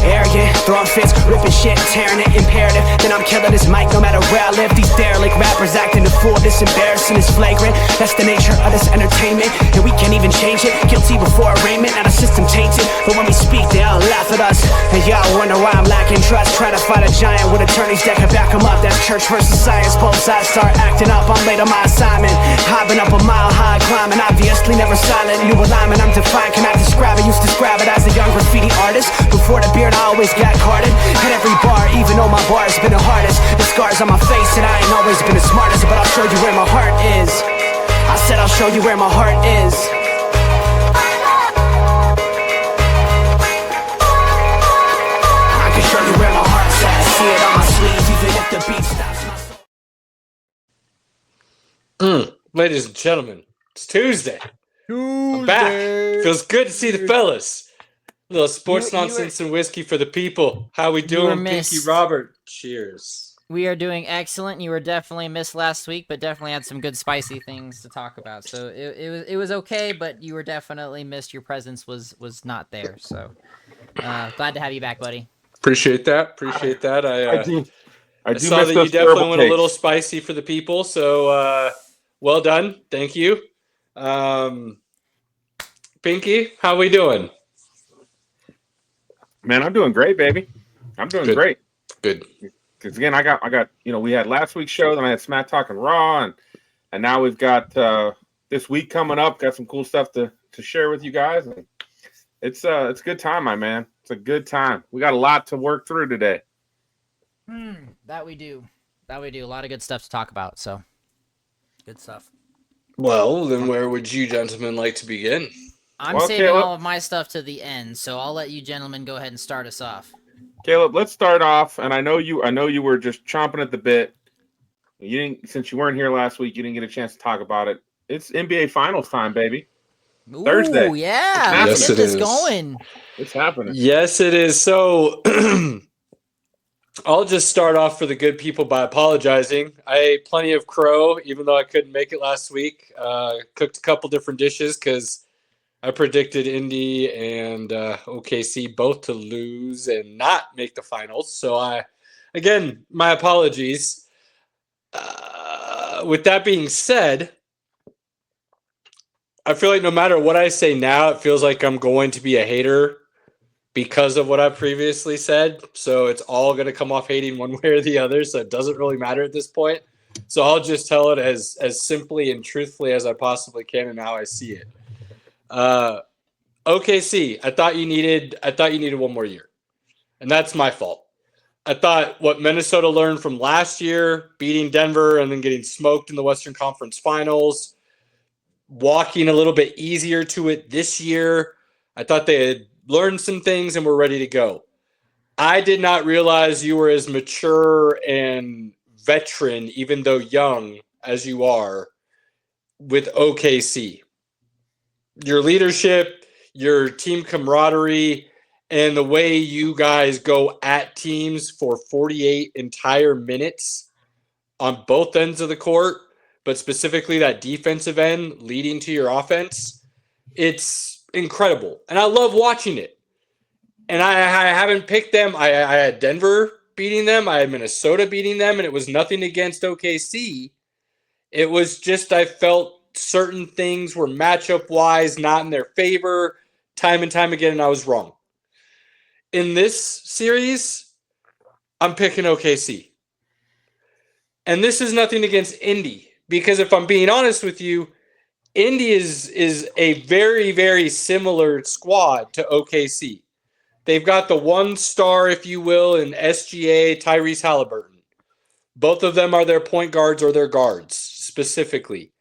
Arrogant, throwing fits, ripping shit, tearing it, imperative. Then I'm killing this mic no matter where I live. These derelict rappers acting a fool, this embarrassing is flagrant. That's the nature of this entertainment, and we can't even change it. Guilty before arraignment, now the system tainted. But when we speak, they all laugh at us. And y'all wonder why I'm lacking trust. Try to fight a giant with attorneys that can back them up. That's church versus science, both sides start acting up. I'm late on my assignment, hopping up a mile high, climbing, obviously never silent. New alignment, I'm defiant, cannot describe it. Used to describe it as a young graffiti artist. Before the beard, I always got carded. Hit every bar, even though my bar has been the hardest. The scars on my face, and I ain't always been the smartest. But I'll show you where my heart is. I said I'll show you where my heart is. I can show you where my heart's at. See it on my sleeve, even if the beat stops my soul. Ladies and gentlemen, it's Tuesday. I'm back. Feels good to see the fellas. A little sports nonsense and whiskey for the people. How we doing, Pinky Robert? Cheers. We are doing excellent. You were definitely missed last week, but definitely had some good spicy things to talk about. So it was okay, but you were definitely missed. Your presence was not there. So glad to have you back, buddy. Appreciate that. I saw that you definitely went a little spicy for the people. So well done. Thank you. Pinky, how we doing? Man, I'm doing great, baby. I'm doing great. Good. Because again, I got we had last week's show, then I had Smack Talking Raw, and now we've got this week coming up. Got some cool stuff to share with you guys. And it's a good time, my man. It's a good time. We got a lot to work through today. That we do. A lot of good stuff to talk about. So good stuff. Well, then where would you gentlemen like to begin? I'm saving all of my stuff to the end, so I'll let you gentlemen go ahead and start us off. Caleb, let's start off. And I know you were just chomping at the bit. Since you weren't here last week, you didn't get a chance to talk about it. It's NBA Finals time, baby. Ooh, Thursday. Yeah, let's get this going. It's happening. Yes, it is. So I'll just start off for the good people by apologizing. I ate plenty of crow, even though I couldn't make it last week. Cooked a couple different dishes because I predicted Indy and OKC both to lose and not make the finals. So my apologies. With that being said, I feel like no matter what I say now, it feels like I'm going to be a hater because of what I previously said. So it's all going to come off hating one way or the other. So it doesn't really matter at this point. So I'll just tell it as simply and truthfully as I possibly can and how I see it. OKC, I thought you needed one more year, and that's my fault. I thought what Minnesota learned from last year, beating Denver and then getting smoked in the Western Conference Finals, walking a little bit easier to it this year. I thought they had learned some things and were ready to go. I did not realize you were as mature and veteran, even though young as you are, with OKC. Your leadership, your team camaraderie, and the way you guys go at teams for 48 entire minutes on both ends of the court, but specifically that defensive end leading to your offense, it's incredible. And I love watching it. And I haven't picked them. I had Denver beating them. I had Minnesota beating them, and it was nothing against OKC. It was just I felt certain things were matchup-wise not in their favor time and time again, and I was wrong. In this series, I'm picking OKC. And this is nothing against Indy, because if I'm being honest with you, Indy is a very, very similar squad to OKC. They've got the one star, if you will, in SGA, Tyrese Halliburton. Both of them are their point guards or their guards, specifically.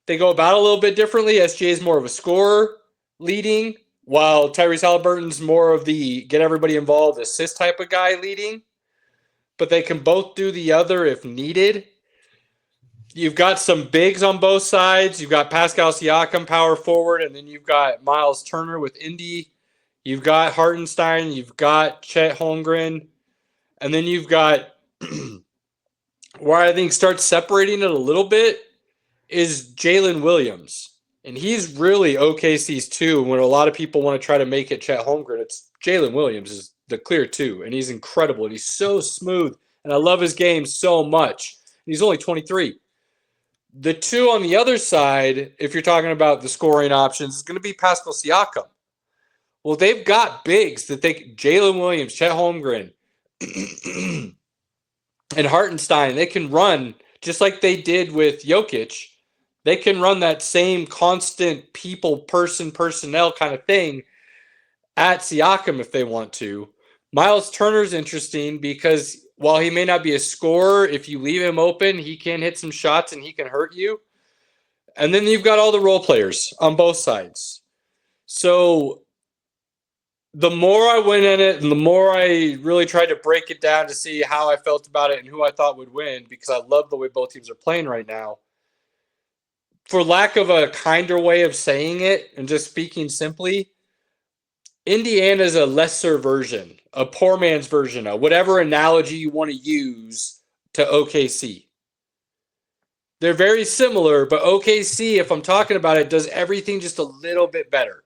They go about a little bit differently. SGA is more of a scorer, leading, while Tyrese Halliburton's more of the get everybody involved, assist type of guy leading. But they can both do the other if needed. You've got some bigs on both sides. You've got Pascal Siakam, power forward, and then you've got Miles Turner with Indy. You've got Hartenstein. You've got Chet Holmgren. And then you've got where I think starts separating it a little bit is Jalen Williams. And he's really OKC's too. When a lot of people want to try to make it Chet Holmgren, it's Jalen Williams is the clear 2, and he's incredible, and he's so smooth, and I love his game so much. He's only 23. The 2 on the other side, if you're talking about the scoring options, is going to be Pascal Siakam. Well, they've got bigs that Jalen Williams, Chet Holmgren, and Hartenstein, they can run just like they did with Jokic. They can run that same constant personnel kind of thing at Siakam if they want to. Miles Turner's interesting because while he may not be a scorer, if you leave him open, he can hit some shots and he can hurt you. And then you've got all the role players on both sides. So the more I went in it and the more I really tried to break it down to see how I felt about it and who I thought would win, because I love the way both teams are playing right now. For lack of a kinder way of saying it and just speaking simply, Indiana is a lesser version, a poor man's version of whatever analogy you want to use to OKC. They're very similar, but OKC, if I'm talking about it, does everything just a little bit better.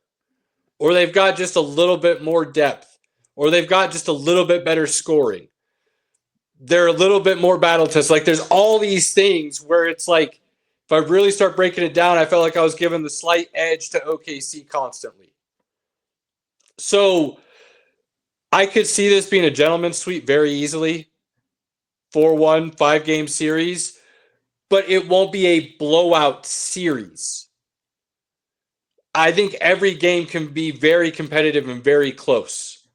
Or they've got just a little bit more depth. Or they've got just a little bit better scoring. They're a little bit more battle tested. Like there's all these things where it's like, if I really start breaking it down, I felt like I was giving the slight edge to OKC constantly. So I could see this being a gentleman's sweep very easily. 4-1, 5-game series. But it won't be a blowout series. I think every game can be very competitive and very close.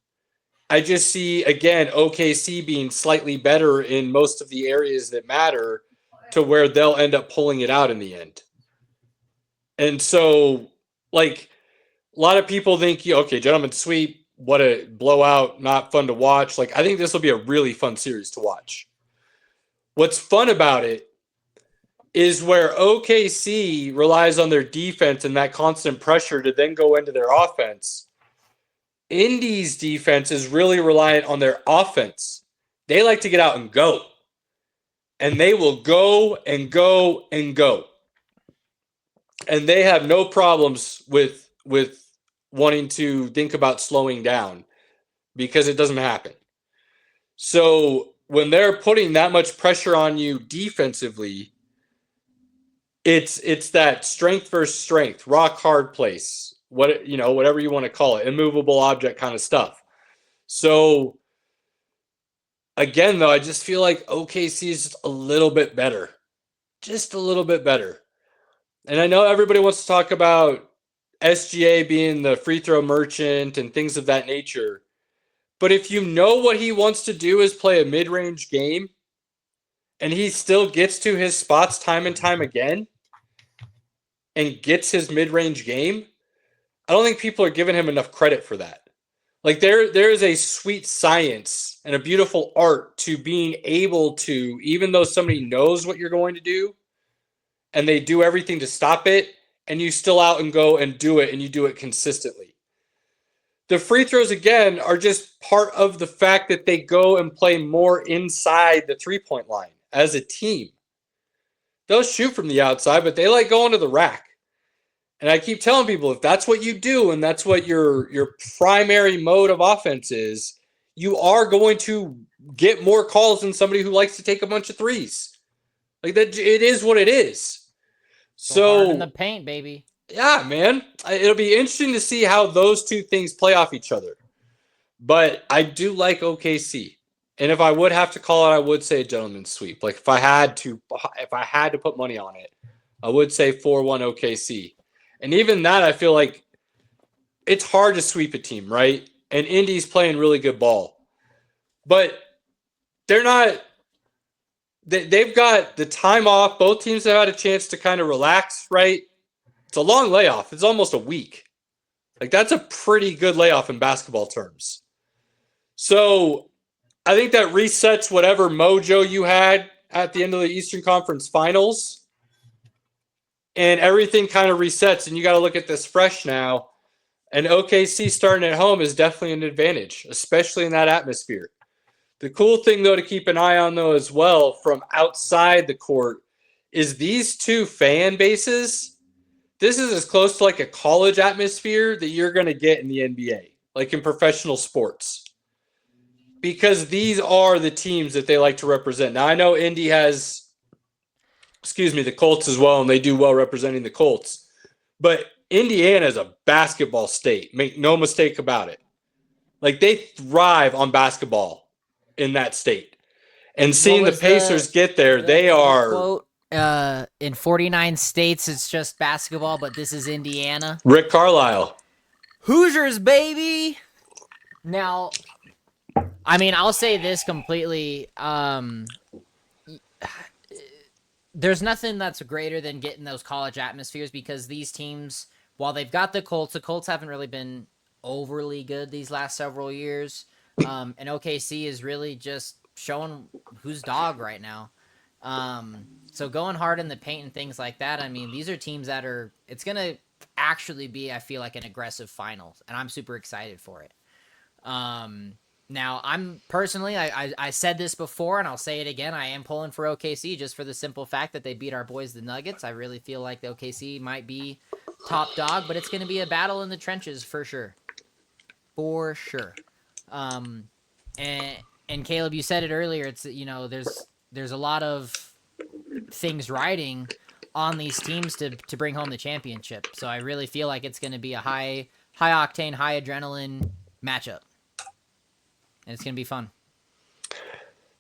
I just see, again, OKC being slightly better in most of the areas that matter to where they'll end up pulling it out in the end. And so, like, a lot of people think, okay, gentlemen's sweep, what a blowout, not fun to watch. Like, I think this will be a really fun series to watch. What's fun about it is where OKC relies on their defense and that constant pressure to then go into their offense. Indy's defense is really reliant on their offense. They like to get out and go. And they will go and go and go. And they have no problems with wanting to think about slowing down because it doesn't happen. So when they're putting that much pressure on you defensively, it's that strength versus strength, rock hard place, whatever you want to call it, immovable object kind of stuff. So again, though, I just feel like OKC is just a little bit better. Just a little bit better. And I know everybody wants to talk about SGA being the free throw merchant and things of that nature. But if you know what he wants to do is play a mid-range game, and he still gets to his spots time and time again, and gets his mid-range game, I don't think people are giving him enough credit for that. Like there is a sweet science and a beautiful art to being able to, even though somebody knows what you're going to do, and they do everything to stop it, and you still out and go and do it, and you do it consistently. The free throws, again, are just part of the fact that they go and play more inside the three-point line as a team. They'll shoot from the outside, but they like going to the rack. And I keep telling people, if that's what you do and that's what your primary mode of offense is, you are going to get more calls than somebody who likes to take a bunch of threes. Like that, it is what it is. So in the paint, baby. Yeah, man. It'll be interesting to see how those two things play off each other. But I do like OKC. And if I would have to call it, I would say a gentleman's sweep. Like if I had to put money on it, I would say 4-1 OKC. And even that, I feel like it's hard to sweep a team, right? And Indy's playing really good ball. But they're not – they've got the time off. Both teams have had a chance to kind of relax, right? It's a long layoff. It's almost a week. Like that's a pretty good layoff in basketball terms. So I think that resets whatever mojo you had at the end of the Eastern Conference Finals. And everything kind of resets, and you got to look at this fresh now. And OKC starting at home is definitely an advantage, especially in that atmosphere. The cool thing, though, to keep an eye on, though, as well, from outside the court, is these two fan bases. This is as close to like a college atmosphere that you're going to get in the NBA, like in professional sports. because these are the teams that they like to represent. Now, I know Indy has, the Colts as well, and they do well representing the Colts. But Indiana is a basketball state. Make no mistake about it. Like, they thrive on basketball in that state. And seeing the Pacers get there, they are... Quote, in 49 states, it's just basketball, but this is Indiana. Rick Carlisle. Hoosiers, baby! Now, I mean, I'll say this completely. There's nothing that's greater than getting those college atmospheres because these teams, while they've got the Colts haven't really been overly good these last several years. And OKC is really just showing who's dog right now. So going hard in the paint and things like that, I mean, these are teams that it's going to actually be, I feel like, an aggressive finals, and I'm super excited for it. Now, I'm personally, I said this before, and I'll say it again, I am pulling for OKC just for the simple fact that they beat our boys, the Nuggets. I really feel like the OKC might be top dog, but it's going to be a battle in the trenches for sure. For sure. And Caleb, you said it earlier, it's, there's a lot of things riding on these teams to bring home the championship. So I really feel like it's going to be a high octane, high adrenaline matchup. And it's going to be fun.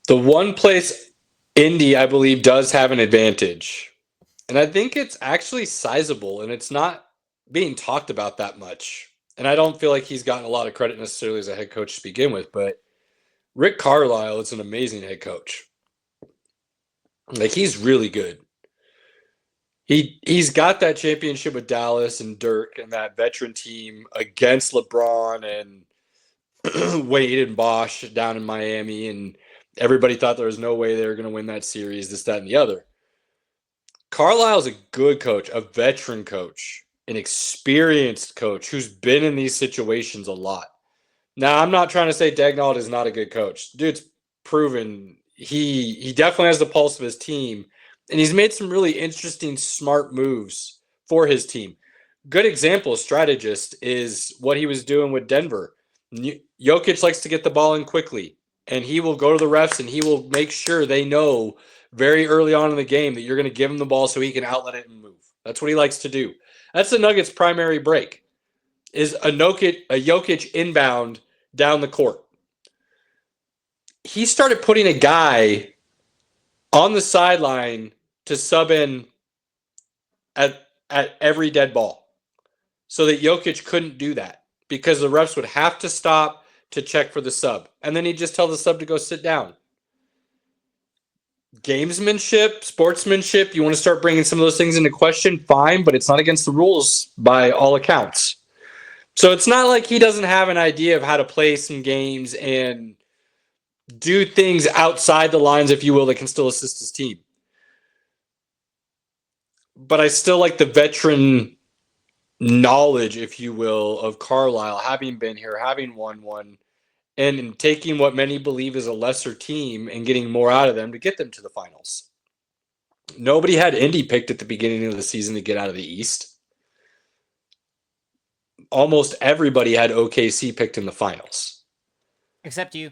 The one place Indy, I believe, does have an advantage, and I think it's actually sizable, and it's not being talked about that much. And I don't feel like he's gotten a lot of credit necessarily as a head coach to begin with, but Rick Carlisle is an amazing head coach. Like, he's really good. He's got that championship with Dallas and Dirk and that veteran team against LeBron and Wade and Bosch down in Miami, and everybody thought there was no way they were going to win that series, this, that, and the other. Carlisle's a good coach, a veteran coach, an experienced coach who's been in these situations a lot. Now, I'm not trying to say Dagnall is not a good coach. Dude's proven he definitely has the pulse of his team, and he's made some really interesting, smart moves for his team. Good example, strategist, is what he was doing with Denver. Jokic likes to get the ball in quickly, and he will go to the refs and he will make sure they know very early on in the game that you're going to give him the ball so he can outlet it and move. That's what he likes to do. That's the Nuggets' primary break, is a Jokic inbound down the court. He started putting a guy on the sideline to sub in at every dead ball so that Jokic couldn't do that, because the refs would have to stop to check for the sub. And then he'd just tell the sub to go sit down. Gamesmanship, sportsmanship, you want to start bringing some of those things into question, fine, but it's not against the rules by all accounts. So it's not like he doesn't have an idea of how to play some games and do things outside the lines, if you will, that can still assist his team. But I still like the veteran knowledge, if you will, of Carlisle, having been here, having won one, and taking what many believe is a lesser team and getting more out of them to get them to the finals. Nobody had Indy picked at the beginning of the season to get out of the East. Almost everybody had OKC picked in the finals. Except you.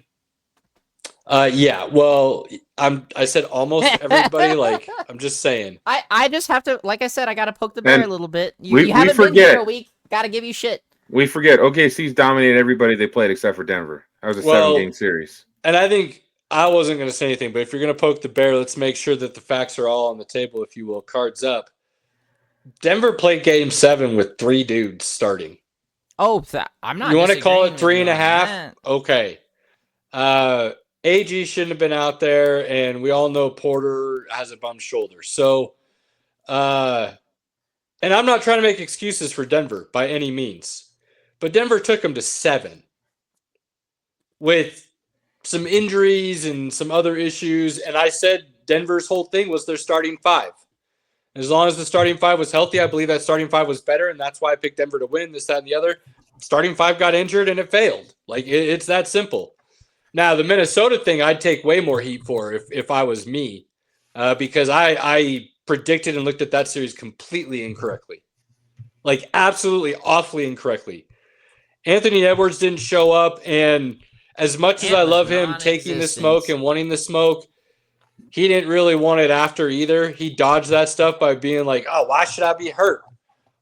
Yeah, well, I said almost everybody. Like, I'm just saying. I just have to, like I said, I got to poke the bear a little bit. You we haven't forget. been here a week. Got to give you shit. We forget. OKC's dominated everybody they played except for Denver. That was a 7-game series. And I think I wasn't going to say anything, but if you're going to poke the bear, let's make sure that the facts are all on the table, if you will. Cards up. Denver played Game 7 with 3 dudes starting. Oh, I'm not. You want to call it 3.5? That. Okay. AG shouldn't have been out there, and we all know Porter has a bum shoulder. So, and I'm not trying to make excuses for Denver by any means, but Denver took them to 7 with some injuries and some other issues. And I said Denver's whole thing was their starting 5. As long as the starting 5 was healthy, I believe that starting 5 was better, and that's why I picked Denver to win, this, that, and the other. Starting 5 got injured, and it failed. Like, it's that simple. Now, the Minnesota thing, I'd take way more heat for if I was me, because I predicted and looked at that series completely incorrectly. Like, absolutely awfully incorrectly. Anthony Edwards didn't show up, and As much as It I was love him taking the smoke non-existent. and wanting the smoke, he didn't really want it after either. He dodged that stuff by being like, oh, why should I be hurt?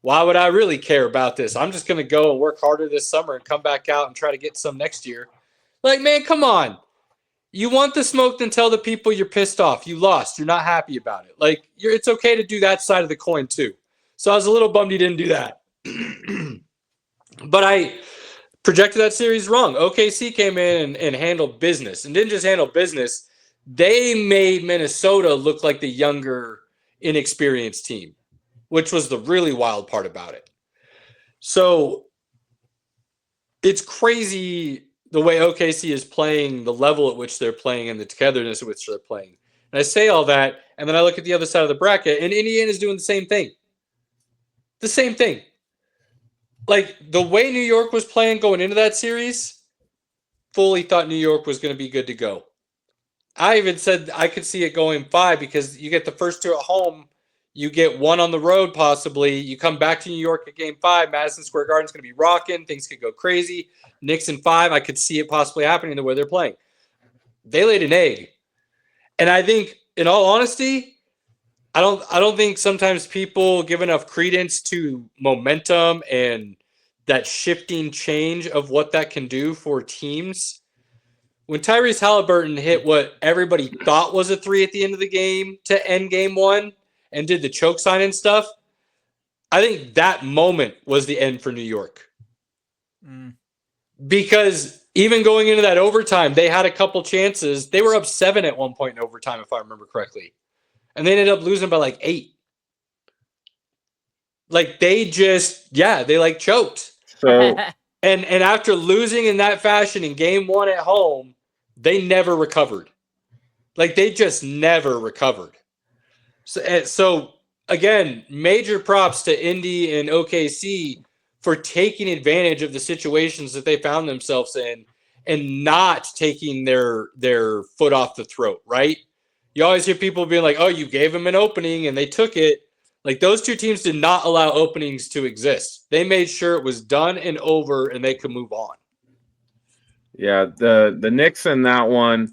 Why would I really care about this? I'm just going to go and work harder this summer and come back out and try to get some next year. Like, man, come on. You want the smoke, then tell the people you're pissed off. You lost. You're not happy about it. Like, it's okay to do that side of the coin too. So I was a little bummed he didn't do that. But I projected that series wrong. OKC came in and handled business, and didn't just handle business. They made Minnesota look like the younger, inexperienced team, which was the really wild part about it. So it's crazy the way OKC is playing, the level at which they're playing, and the togetherness at which they're playing. And I say all that, and then I look at the other side of the bracket, and Indiana's doing the same thing. The same thing. Like, the way New York was playing going into that series, fully thought New York was going to be good to go. I even said I could see it going 5 because you get the first 2 at home, you get 1 on the road possibly, you come back to New York at game 5, Madison Square Garden's going to be rocking, things could go crazy. Knicks in 5, I could see it possibly happening the way they're playing. They laid an egg. And I think, in all honesty, I don't think sometimes people give enough credence to momentum and that shifting change of what that can do for teams. When Tyrese Halliburton hit what everybody thought was a 3 at the end of the game to end game 1 and did the choke sign and stuff, I think that moment was the end for New York. Because even going into that overtime, they had a couple chances. They were up 7 at one point in overtime, if I remember correctly. And they ended up losing by like 8. Like, they just, they like choked. So And after losing in that fashion in game 1 at home, they never recovered. Like, they just never recovered. So again, major props to Indy and OKC for taking advantage of the situations that they found themselves in and not taking their foot off the throat, right? You always hear people being like, oh, you gave them an opening and they took it. Like, those two teams did not allow openings to exist. They made sure it was done and over and they could move on. Yeah, the Knicks in that one,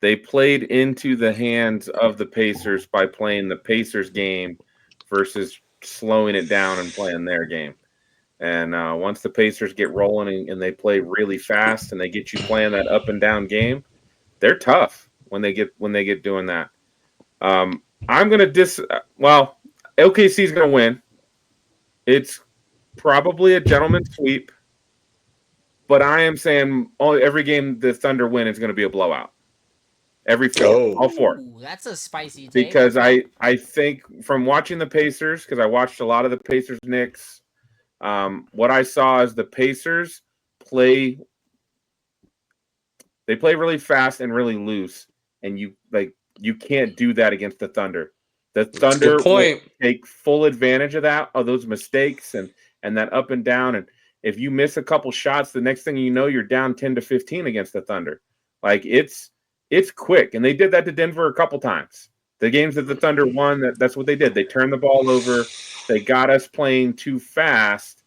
they played into the hands of the Pacers by playing the Pacers game versus slowing it down and playing their game. And once the Pacers get rolling and they play really fast and they get you playing that up and down game, they're tough when they get doing that. I'm gonna OKC is gonna win. It's probably a gentleman's sweep, but I am saying every game the Thunder win is going to be a blowout. Every 4, all 4. Ooh, that's a spicy take. Because I think from watching the Pacers, because I watched a lot of the Pacers Knicks, what I saw is the Pacers play really fast and really loose, and you can't do that against the Thunder. The Thunder will take full advantage of those mistakes and that up and down. And if you miss a couple shots, the next thing you know, you're down 10-15 against the Thunder. Like, it's quick. And they did that to Denver a couple times. The games that the Thunder won, that's what they did. They turned the ball over. They got us playing too fast.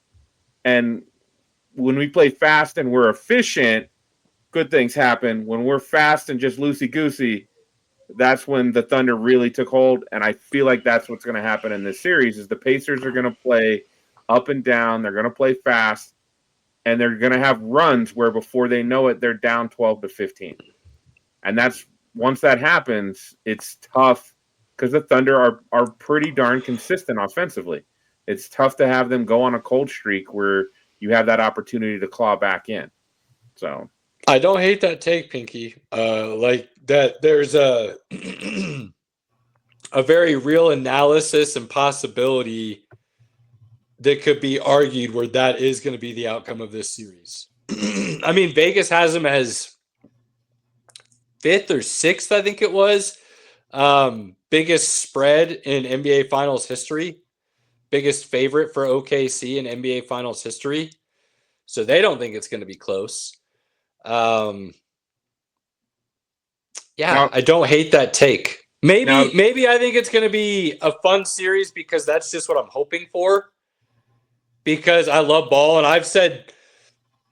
And when we play fast and we're efficient, good things happen. When we're fast and just loosey-goosey, that's when the Thunder really took hold, and I feel like that's what's going to happen in this series is the Pacers are going to play up and down, they're going to play fast, and they're going to have runs where before they know it, they're down 12-15. And that's once that happens, it's tough because the Thunder are pretty darn consistent offensively. It's tough to have them go on a cold streak where you have that opportunity to claw back in. So I don't hate that take, Pinky. Like that, there's a very real analysis and possibility that could be argued where that is going to be the outcome of this series. I mean, Vegas has them as 5th or 6th, I think it was. Biggest spread in NBA Finals history. Biggest favorite for OKC in NBA Finals history. So they don't think it's going to be close. I don't hate that take. Maybe I think it's going to be a fun series because that's just what I'm hoping for. Because I love ball, and I've said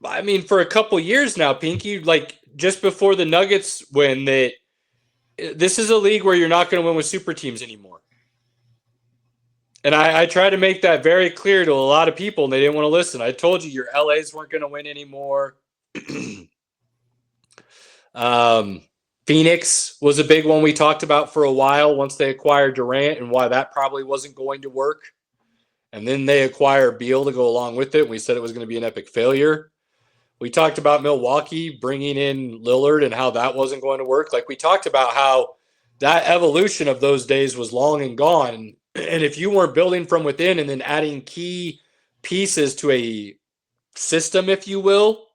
I mean, for a couple years now, Pinky, like just before the Nuggets win, that this is a league where you're not going to win with super teams anymore. And I try to make that very clear to a lot of people, and they didn't want to listen. I told you your LAs weren't going to win anymore. Phoenix was a big one we talked about for a while once they acquired Durant and why that probably wasn't going to work. And then they acquired Beal to go along with it. We said it was going to be an epic failure. We talked about Milwaukee bringing in Lillard and how that wasn't going to work. Like we talked about how that evolution of those days was long and gone. And if you weren't building from within and then adding key pieces to a system, if you will,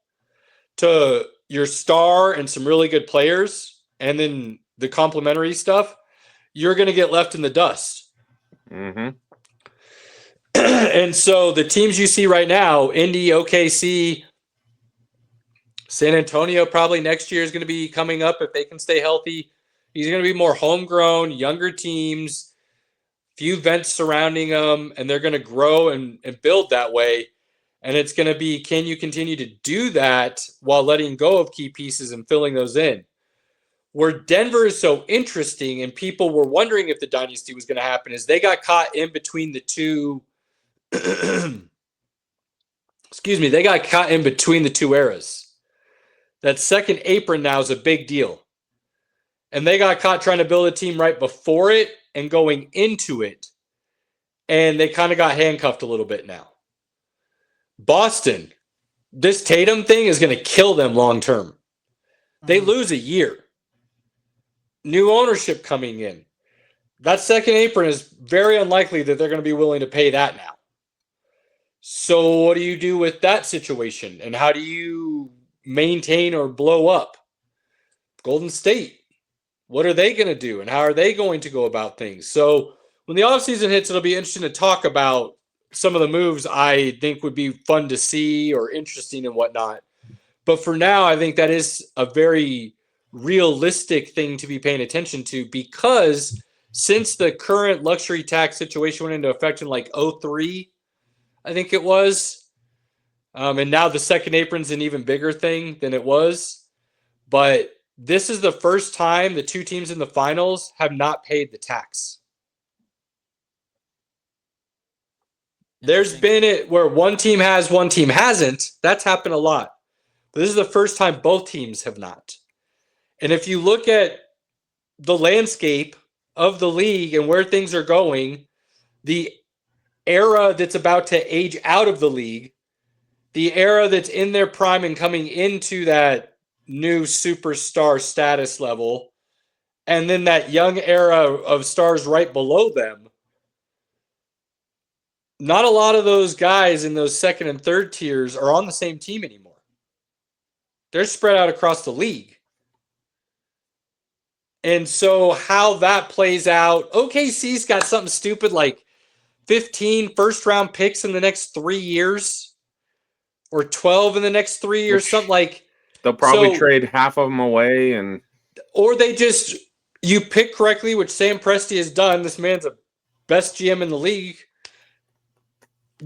to your star and some really good players, and then the complementary stuff, you're going to get left in the dust. Mm-hmm. And so the teams you see right now, Indy, OKC, San Antonio probably next year is going to be coming up if they can stay healthy. These are going to be more homegrown, younger teams, few vents surrounding them, and they're going to grow and build that way. And it's going to be, can you continue to do that while letting go of key pieces and filling those in? Where Denver is so interesting and people were wondering if the dynasty was going to happen is they got caught in between the two they got caught in between the two eras. That second apron now is a big deal. And they got caught trying to build a team right before it and going into it. And they kind of got handcuffed a little bit now. Boston, this Tatum thing is going to kill them long term. They lose a year. New ownership coming in. That second apron is very unlikely that they're going to be willing to pay that now. So what do you do with that situation? And how do you maintain or blow up? Golden State, what are they going to do? And how are they going to go about things? So when the offseason hits, it'll be interesting to talk about some of the moves I think would be fun to see or interesting and whatnot. But for now, I think that is a very realistic thing to be paying attention to, because since the current luxury tax situation went into effect in like 2003, I think it was, and now the second apron's an even bigger thing than it was. But this is the first time the two teams in the finals have not paid the tax. There's been it where one team has, one team hasn't. That's happened a lot. But this is the first time both teams have not. And if you look at the landscape of the league and where things are going, the era that's about to age out of the league, the era that's in their prime and coming into that new superstar status level, and then that young era of stars right below them, not a lot of those guys in those second and third tiers are on the same team anymore. They're spread out across the league. And so how that plays out, OKC's got something stupid like 15 first-round picks in the next 3 years, or 12 in the next 3 years, something like. They'll probably trade half of them away, or they just, you pick correctly, which Sam Presti has done. This man's the best GM in the league.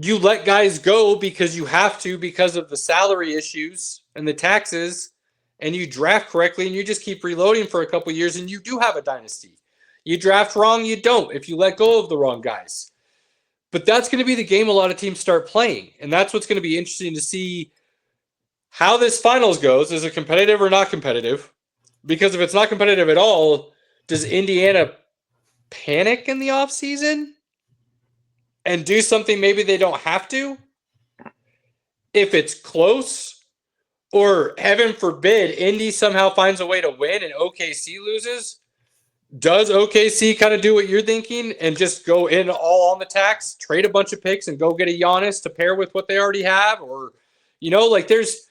You let guys go because you have to, because of the salary issues and the taxes, and you draft correctly, and you just keep reloading for a couple years, and you do have a dynasty. You draft wrong, you don't, if you let go of the wrong guys. But that's going to be the game a lot of teams start playing. And that's what's going to be interesting to see how this finals goes. Is it competitive or not competitive? Because if it's not competitive at all, does Indiana panic in the offseason and do something maybe they don't have to? If it's close, or heaven forbid, Indy somehow finds a way to win and OKC loses, does OKC kind of do what you're thinking and just go in all on the tax, trade a bunch of picks and go get a Giannis to pair with what they already have? Or, like there's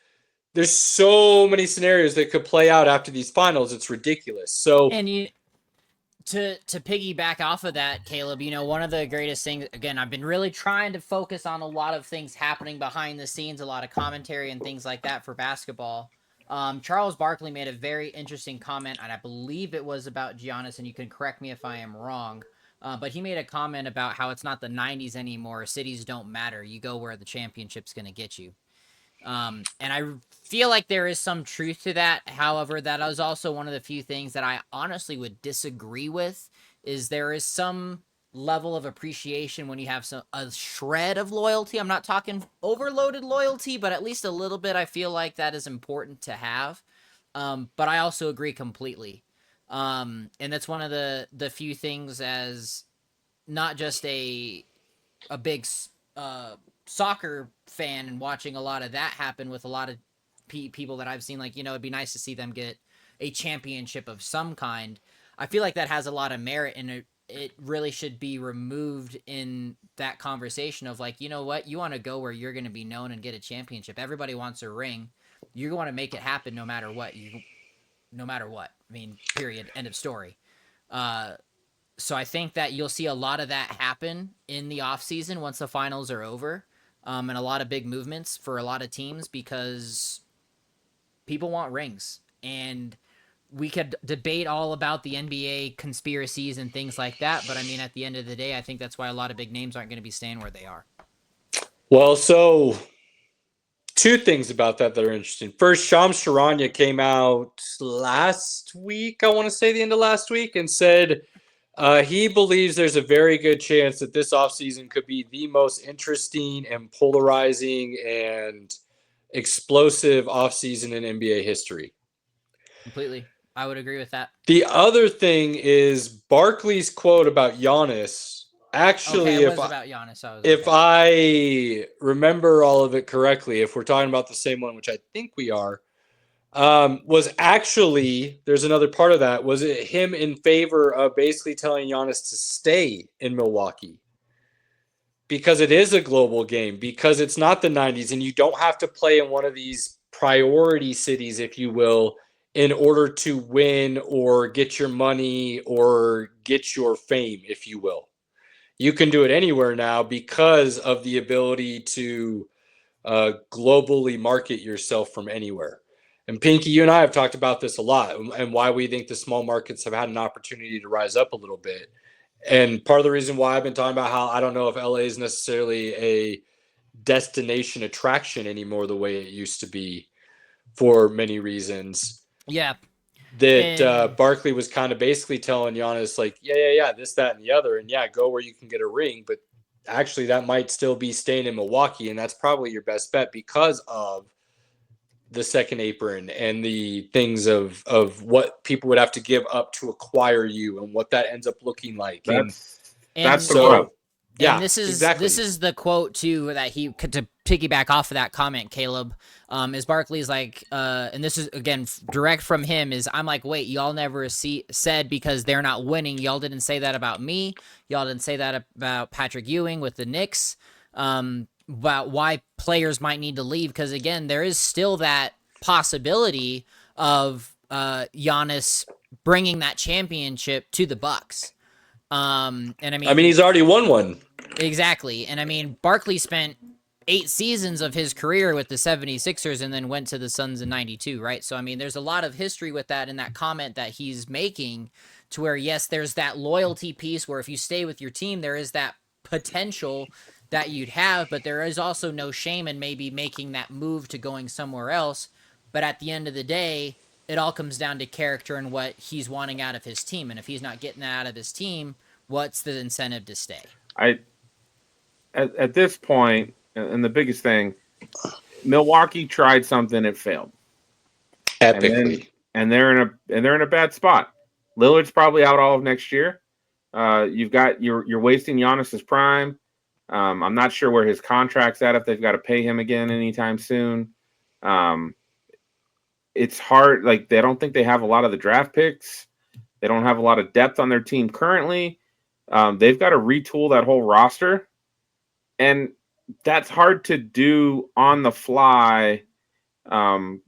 so many scenarios that could play out after these finals. It's ridiculous. So, and to piggyback off of that, Caleb, one of the greatest things, again, I've been really trying to focus on a lot of things happening behind the scenes, a lot of commentary and things like that for basketball. Charles Barkley made a very interesting comment, and I believe it was about Giannis, and you can correct me if I am wrong, but he made a comment about how it's not the 90s anymore. Cities don't matter. You go where the championship's going to get you. And I feel like there is some truth to that. However, that is also one of the few things that I honestly would disagree with, is there is some level of appreciation when you have a shred of loyalty. I'm not talking overloaded loyalty, but at least a little bit. I feel like that is important to have. But I also agree completely. And that's one of the few things, as not just a big soccer fan and watching a lot of that happen with a lot of people that I've seen, like, it'd be nice to see them get a championship of some kind. I feel like that has a lot of merit, and it really should be removed in that conversation of, like, you know what, you want to go where you're going to be known and get a championship. Everybody wants a ring. You want to make it happen no matter what. No matter what. I mean, period. End of story. So I think that you'll see a lot of that happen in the offseason once the finals are over, and a lot of big movements for a lot of teams, because people want rings. And we could debate all about the NBA conspiracies and things like that, but I mean, at the end of the day, I think that's why a lot of big names aren't going to be staying where they are. Well, so two things about that are interesting. First, Shams Charania came out last week, I want to say the end of last week, and said he believes there's a very good chance that this offseason could be the most interesting and polarizing and explosive offseason in NBA history. Completely. I would agree with that. The other thing is Barkley's quote about Giannis. Actually, it was about Giannis. If I remember all of it correctly, if we're talking about the same one, which I think we are, was actually, there's another part of that, was it him in favor of basically telling Giannis to stay in Milwaukee? Because it is a global game, because it's not the 90s, and you don't have to play in one of these priority cities, if you will, in order to win or get your money or get your fame, if you will. You can do it anywhere now because of the ability to globally market yourself from anywhere. And Pinky, you and I have talked about this a lot, and why we think the small markets have had an opportunity to rise up a little bit. And part of the reason why I've been talking about how I don't know if LA is necessarily a destination attraction anymore the way it used to be, for many reasons. Yeah. That Barkley was kind of basically telling Giannis, like, yeah, this, that, and the other, and yeah, go where you can get a ring, but actually that might still be staying in Milwaukee, and that's probably your best bet because of the second apron and the things of what people would have to give up to acquire you and what that ends up looking like. That's so. Yeah, and this is the quote too that he could, to piggyback off of that comment, Caleb, is Barkley's like, and this is again direct from him, is I'm like, wait, y'all never said because they're not winning, y'all didn't say that about me, y'all didn't say that about Patrick Ewing with the Knicks, about why players might need to leave, because again, there is still that possibility of Giannis bringing that championship to the Bucks. And I mean, he's already won one. Exactly. And I mean, Barkley spent 8 seasons of his career with the 76ers and then went to the Suns in 92, right? So, I mean, there's a lot of history with that in that comment that he's making, to where, yes, there's that loyalty piece where if you stay with your team, there is that potential that you'd have, but there is also no shame in maybe making that move to going somewhere else. But at the end of the day, it all comes down to character and what he's wanting out of his team. And if he's not getting that out of his team, what's the incentive to stay? At this point, and the biggest thing, Milwaukee tried something, it failed epically, and they're in a bad spot. Lillard's probably out all of next year. You're wasting Giannis's prime. I'm not sure where his contract's at, if they've got to pay him again anytime soon. It's hard. Like, they don't think they have a lot of the draft picks. They don't have a lot of depth on their team currently. They've got to retool that whole roster, and that's hard to do on the fly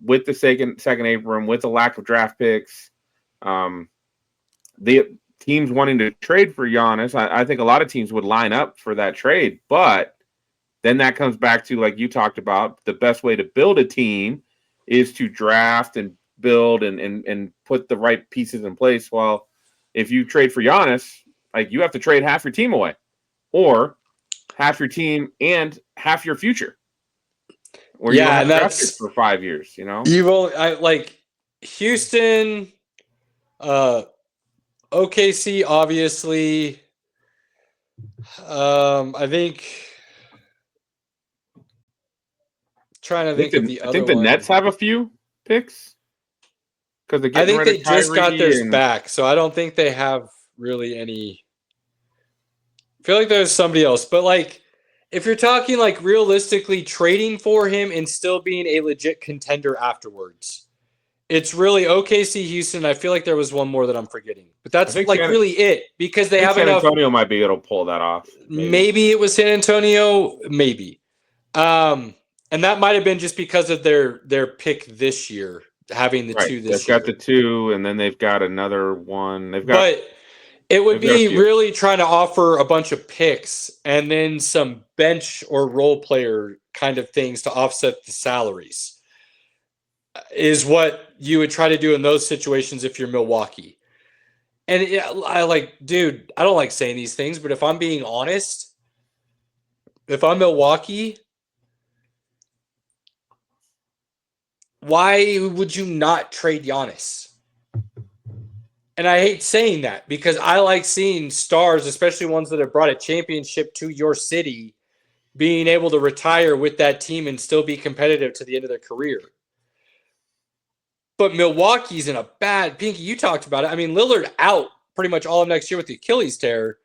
with the second apron, with the lack of draft picks. The teams wanting to trade for Giannis, I think a lot of teams would line up for that trade, but then that comes back to, like you talked about, the best way to build a team is to draft and build and put the right pieces in place. Well, if you trade for Giannis, like, you have to trade half your team away, or half your team and half your future. where you don't Yeah, have and draft picks that's for 5 years. You know, I like Houston, OKC, obviously. I think trying to think of the I other think the one. Nets have a few picks because they're I getting think rid of they just got Kyrie theirs and back, so I don't think they have really any. I feel like there's somebody else, but like if you're talking like realistically trading for him and still being a legit contender afterwards, it's really OKC, Houston. I feel like there was one more that I'm forgetting, but I that's think like really it because I they think have San enough. Antonio might be able to pull that off. Maybe it was San Antonio, maybe, and that might have been just because of their pick this year, having the Right. two They've this got year. the two, and then they've got another one. But it would they've got a be few. really trying to offer a bunch of picks and then some bench or role player kind of things to offset the salaries is what you would try to do in those situations if you're Milwaukee. And I like, dude, I don't like saying these things, but if I'm being honest, if I'm Milwaukee, why would you not trade Giannis? And I hate saying that because I like seeing stars, especially ones that have brought a championship to your city, being able to retire with that team and still be competitive to the end of their career. But Milwaukee's in a bad Pinky. You talked about it. I mean, Lillard out pretty much all of next year with the Achilles tear.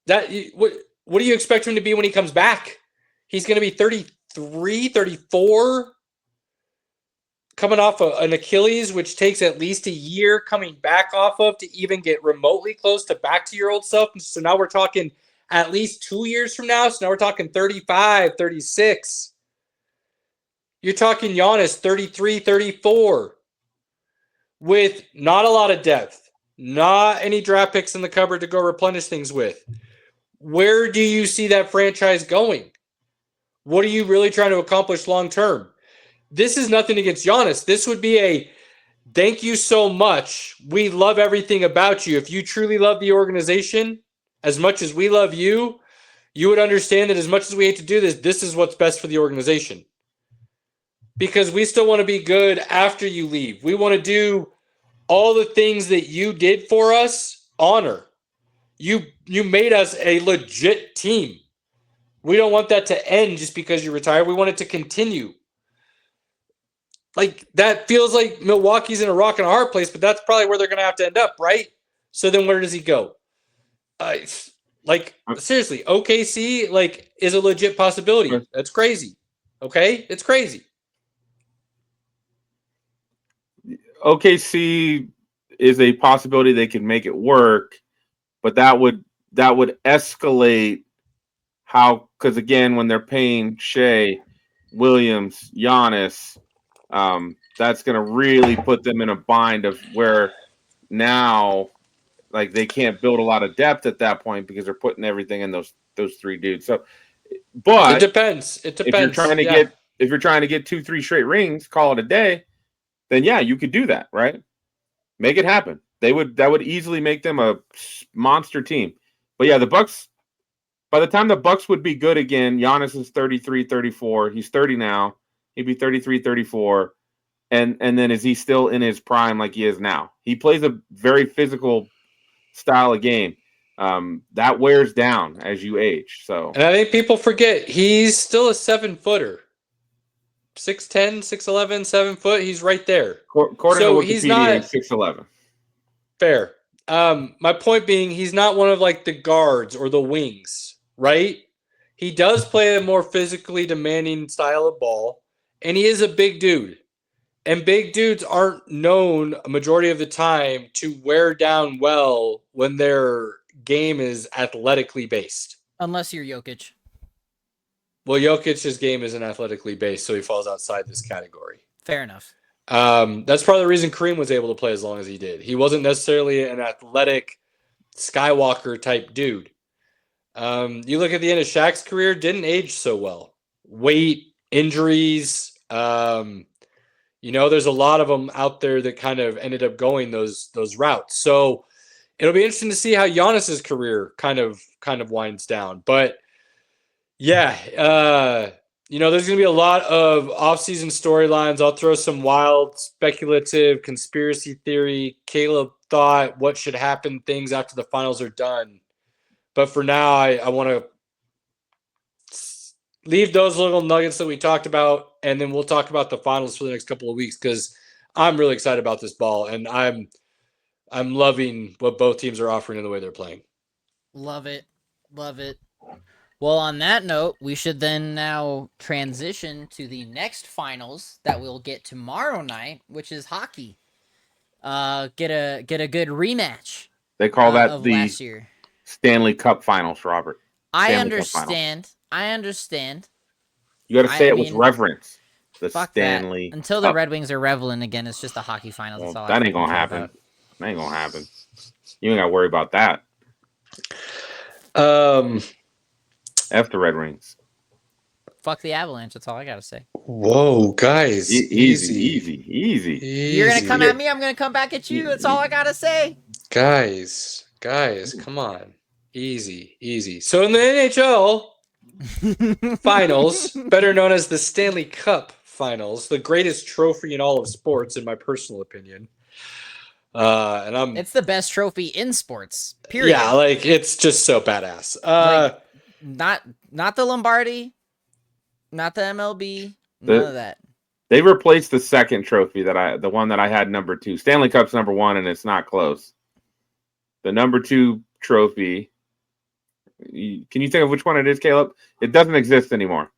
What do you expect him to be when he comes back? He's going to be 33, 34, coming off an Achilles, which takes at least a year coming back off of to even get remotely close to back to your old self. And so now we're talking at least 2 years from now. So now we're talking 35, 36. You're talking Giannis 33, 34 with not a lot of depth, not any draft picks in the cupboard to go replenish things with. Where do you see that franchise going? What are you really trying to accomplish long term? This is nothing against Giannis. This would be a thank you so much. We love everything about you. If you truly love the organization as much as we love you, you would understand that as much as we hate to do this, this is what's best for the organization. Because we still want to be good after you leave. We want to do all the things that you did for us, honor. You made us a legit team. We don't want that to end just because you retired. We want it to continue. Like, that feels like Milwaukee's in a rock and a hard place, but that's probably where they're going to have to end up, right? So then where does he go? Seriously, OKC, is a legit possibility. That's crazy. Okay? It's crazy. OKC is a possibility they can make it work, but that would escalate because again, when they're paying Shea, Williams, Giannis, that's going to really put them in a bind of where now, they can't build a lot of depth at that point because they're putting everything in those three dudes. So, but it depends. If you're trying to get 2-3 straight rings, call it a day, then yeah, you could do that, right? Make it happen. That would easily make them a monster team. But yeah, the Bucks, by the time the Bucks would be good again, Giannis is 33, 34. He's 30 now. He'd be 33, 34. And then is he still in his prime like he is now? He plays a very physical style of game. That wears down as you age. So, and I think people forget he's still a 7-footer. 6'10", 6'11", 7 foot. He's right there. According to Wikipedia, he's not 6'11". Fair. My point being, he's not one of the guards or the wings, right? He does play a more physically demanding style of ball, and he is a big dude. And big dudes aren't known a majority of the time to wear down well when their game is athletically based. Unless you're Jokic. Well, Jokic's game isn't athletically based, so he falls outside this category. Fair enough. That's part of the reason Kareem was able to play as long as he did. He wasn't necessarily an athletic Skywalker type dude. You look at the end of Shaq's career, didn't age so well. Weight, injuries, there's a lot of them out there that kind of ended up going those routes. So it'll be interesting to see how Giannis's career kind of winds down. But yeah, there's going to be a lot of off-season storylines. I'll throw some wild, speculative, conspiracy theory. Caleb thought what should happen things after the finals are done. But for now, I want to leave those little nuggets that we talked about, and then we'll talk about the finals for the next couple of weeks because I'm really excited about this ball, and I'm loving what both teams are offering in the way they're playing. Love it. Love it. Well, on that note, we should then now transition to the next finals that we'll get tomorrow night, which is hockey. Get a good rematch. They call that of the last year. Stanley Cup Finals, Robert. I Stanley Cup Finals. understand. You got to say it with reverence. The Fuck Stanley that. Until the Red Wings are reveling again, it's just the hockey finals. Well, That's all that I ain't gonna care happen. about. That ain't gonna happen. You ain't got to worry about that. F the Red Wings. Fuck the Avalanche. That's all I gotta say. Whoa, guys. Easy. You're gonna come at me. I'm gonna come back at you. That's all I gotta say. Guys, come on. Easy. So in the NHL finals, better known as the Stanley Cup finals, the greatest trophy in all of sports, in my personal opinion. It's the best trophy in sports. Period. Yeah, like it's just so badass. Not the Lombardi, not the MLB, none of that. They replaced the second trophy the one that I had number 2. Stanley Cup's number 1, and it's not close. The number 2 trophy. Can you think of which one it is, Caleb? It doesn't exist anymore.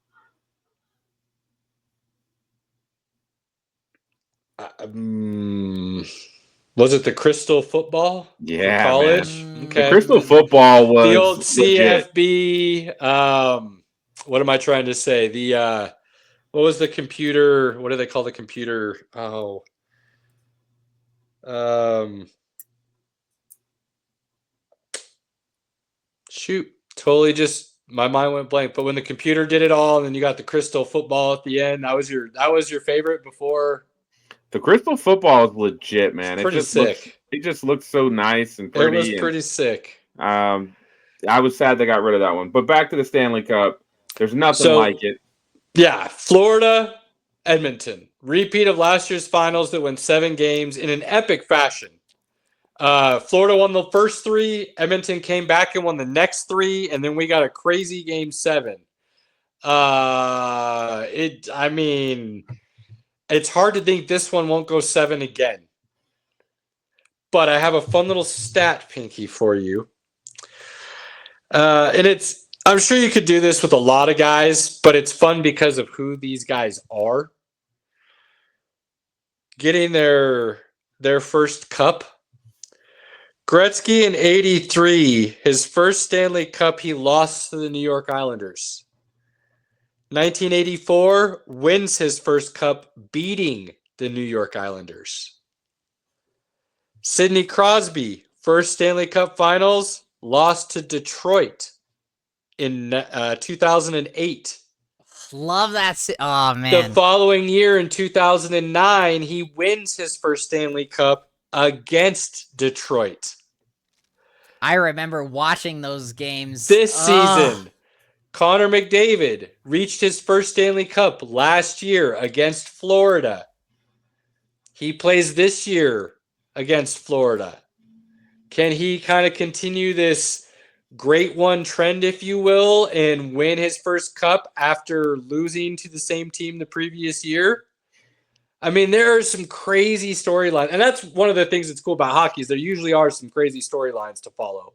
Was it the Crystal Football? Yeah, college. Man. Okay. The Crystal Football was the old CFB. Legit. What am I trying to say? What was the computer? What do they call the computer? Shoot, totally just my mind went blank. But when the computer did it all, and then you got the Crystal Football at the end, that was your favorite before. The Crystal Football is legit, man. Pretty sick. It just looks so nice and pretty. It was pretty sick. I was sad they got rid of that one. But back to the Stanley Cup. There's nothing like it. Yeah, Florida, Edmonton. Repeat of last year's finals that went 7 games in an epic fashion. Florida won the first 3. Edmonton came back and won the next 3. And then we got a crazy game 7. It's hard to think this one won't go 7 again. But I have a fun little stat, Pinky, for you. And I'm sure you could do this with a lot of guys, but it's fun because of who these guys are. Getting their first cup. Gretzky in 83, his first Stanley Cup, he lost to the New York Islanders. 1984, wins his first cup, beating the New York Islanders. Sidney Crosby, first Stanley Cup Finals, lost to Detroit in 2008. Love that. Oh, man. The following year in 2009, he wins his first Stanley Cup against Detroit. I remember watching those games. This season, Connor McDavid reached his first Stanley Cup last year against Florida. He plays this year against Florida. Can he kind of continue this great one trend, if you will, and win his first cup after losing to the same team the previous year? I mean, there are some crazy storylines, and that's one of the things that's cool about hockey is there usually are some crazy storylines to follow.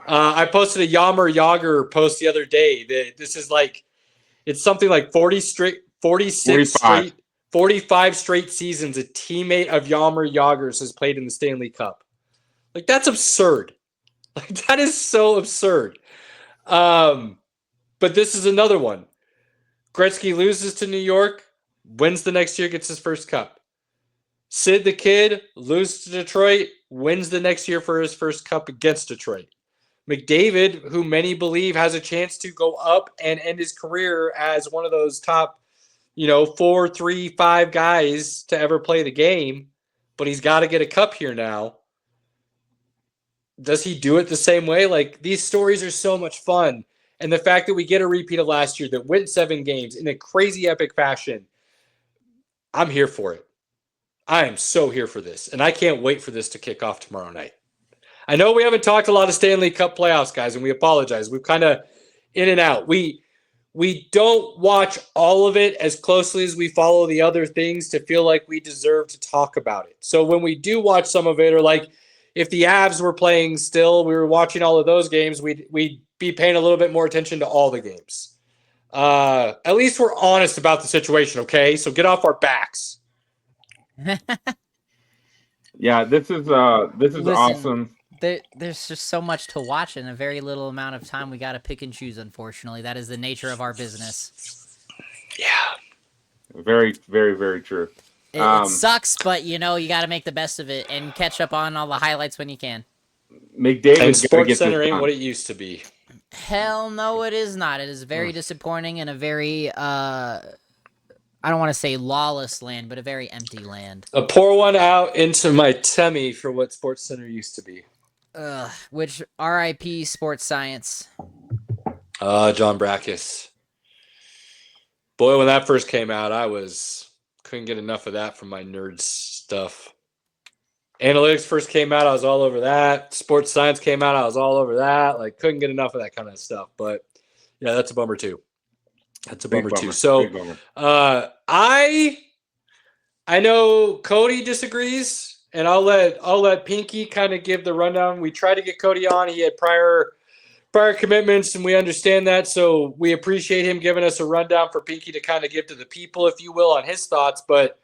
I posted a Yammer Yager post the other day that this is like, it's something like 45 straight seasons a teammate of Yammer Yager's has played in the Stanley Cup. Like, that's absurd. Like, that is so absurd. But this is another one. Gretzky loses to New York, wins the next year, gets his first cup. Sid the Kid loses to Detroit, wins the next year for his first cup against Detroit. McDavid, who many believe has a chance to go up and end his career as one of those top, 4, 3, 5 guys to ever play the game, but he's got to get a cup here now. Does he do it the same way? Like, these stories are so much fun. and the fact that we get a repeat of last year that went 7 games in a crazy epic fashion, I'm here for it. I am so here for this, and I can't wait for this to kick off tomorrow night. I know we haven't talked a lot of Stanley Cup playoffs, guys, and we apologize. We've kind of in and out. We don't watch all of it as closely as we follow the other things to feel like we deserve to talk about it. So when we do watch some of it, or like if the Avs were playing still, we were watching all of those games, we'd be paying a little bit more attention to all the games. At least we're honest about the situation, okay? So get off our backs. Yeah, this is Listen, awesome. There's just so much to watch in a very little amount of time. We got to pick and choose, unfortunately. That is the nature of our business. Yeah. Very, very, very true. It sucks, but, you got to make the best of it and catch up on all the highlights when you can. McDavid's And got to Sports get Center this ain't done. what it used to be. Hell no, it is not. It is very disappointing and a very, I don't want to say lawless land, but a very empty land. A pour one out into my tummy for what Sports Center used to be. Which RIP Sports Science. John Brackus. Boy, when that first came out, couldn't get enough of that from my nerd stuff. Analytics first came out, I was all over that. Sports Science came out, I was all over that. Like, couldn't get enough of that kind of stuff. But yeah, that's a bummer too. So I know Cody disagrees. And I'll let Pinky kind of give the rundown. We tried to get Cody on. He had prior commitments, and we understand that. So we appreciate him giving us a rundown for Pinky to kind of give to the people, if you will, on his thoughts. But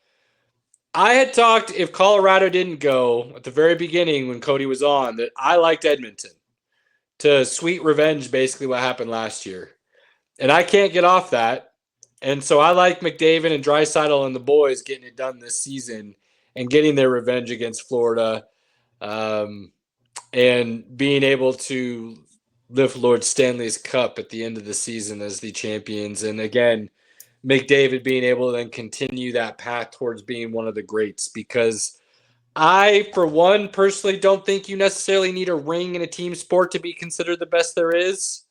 I had talked, if Colorado didn't go at the very beginning when Cody was on, that I liked Edmonton to sweet revenge, basically what happened last year. And I can't get off that. And so I like McDavid and Draisaitl and the boys getting it done this season and getting their revenge against Florida, and being able to lift Lord Stanley's Cup at the end of the season as the champions. And again, McDavid being able to then continue that path towards being one of the greats, because I, for one, personally don't think you necessarily need a ring in a team sport to be considered the best there is,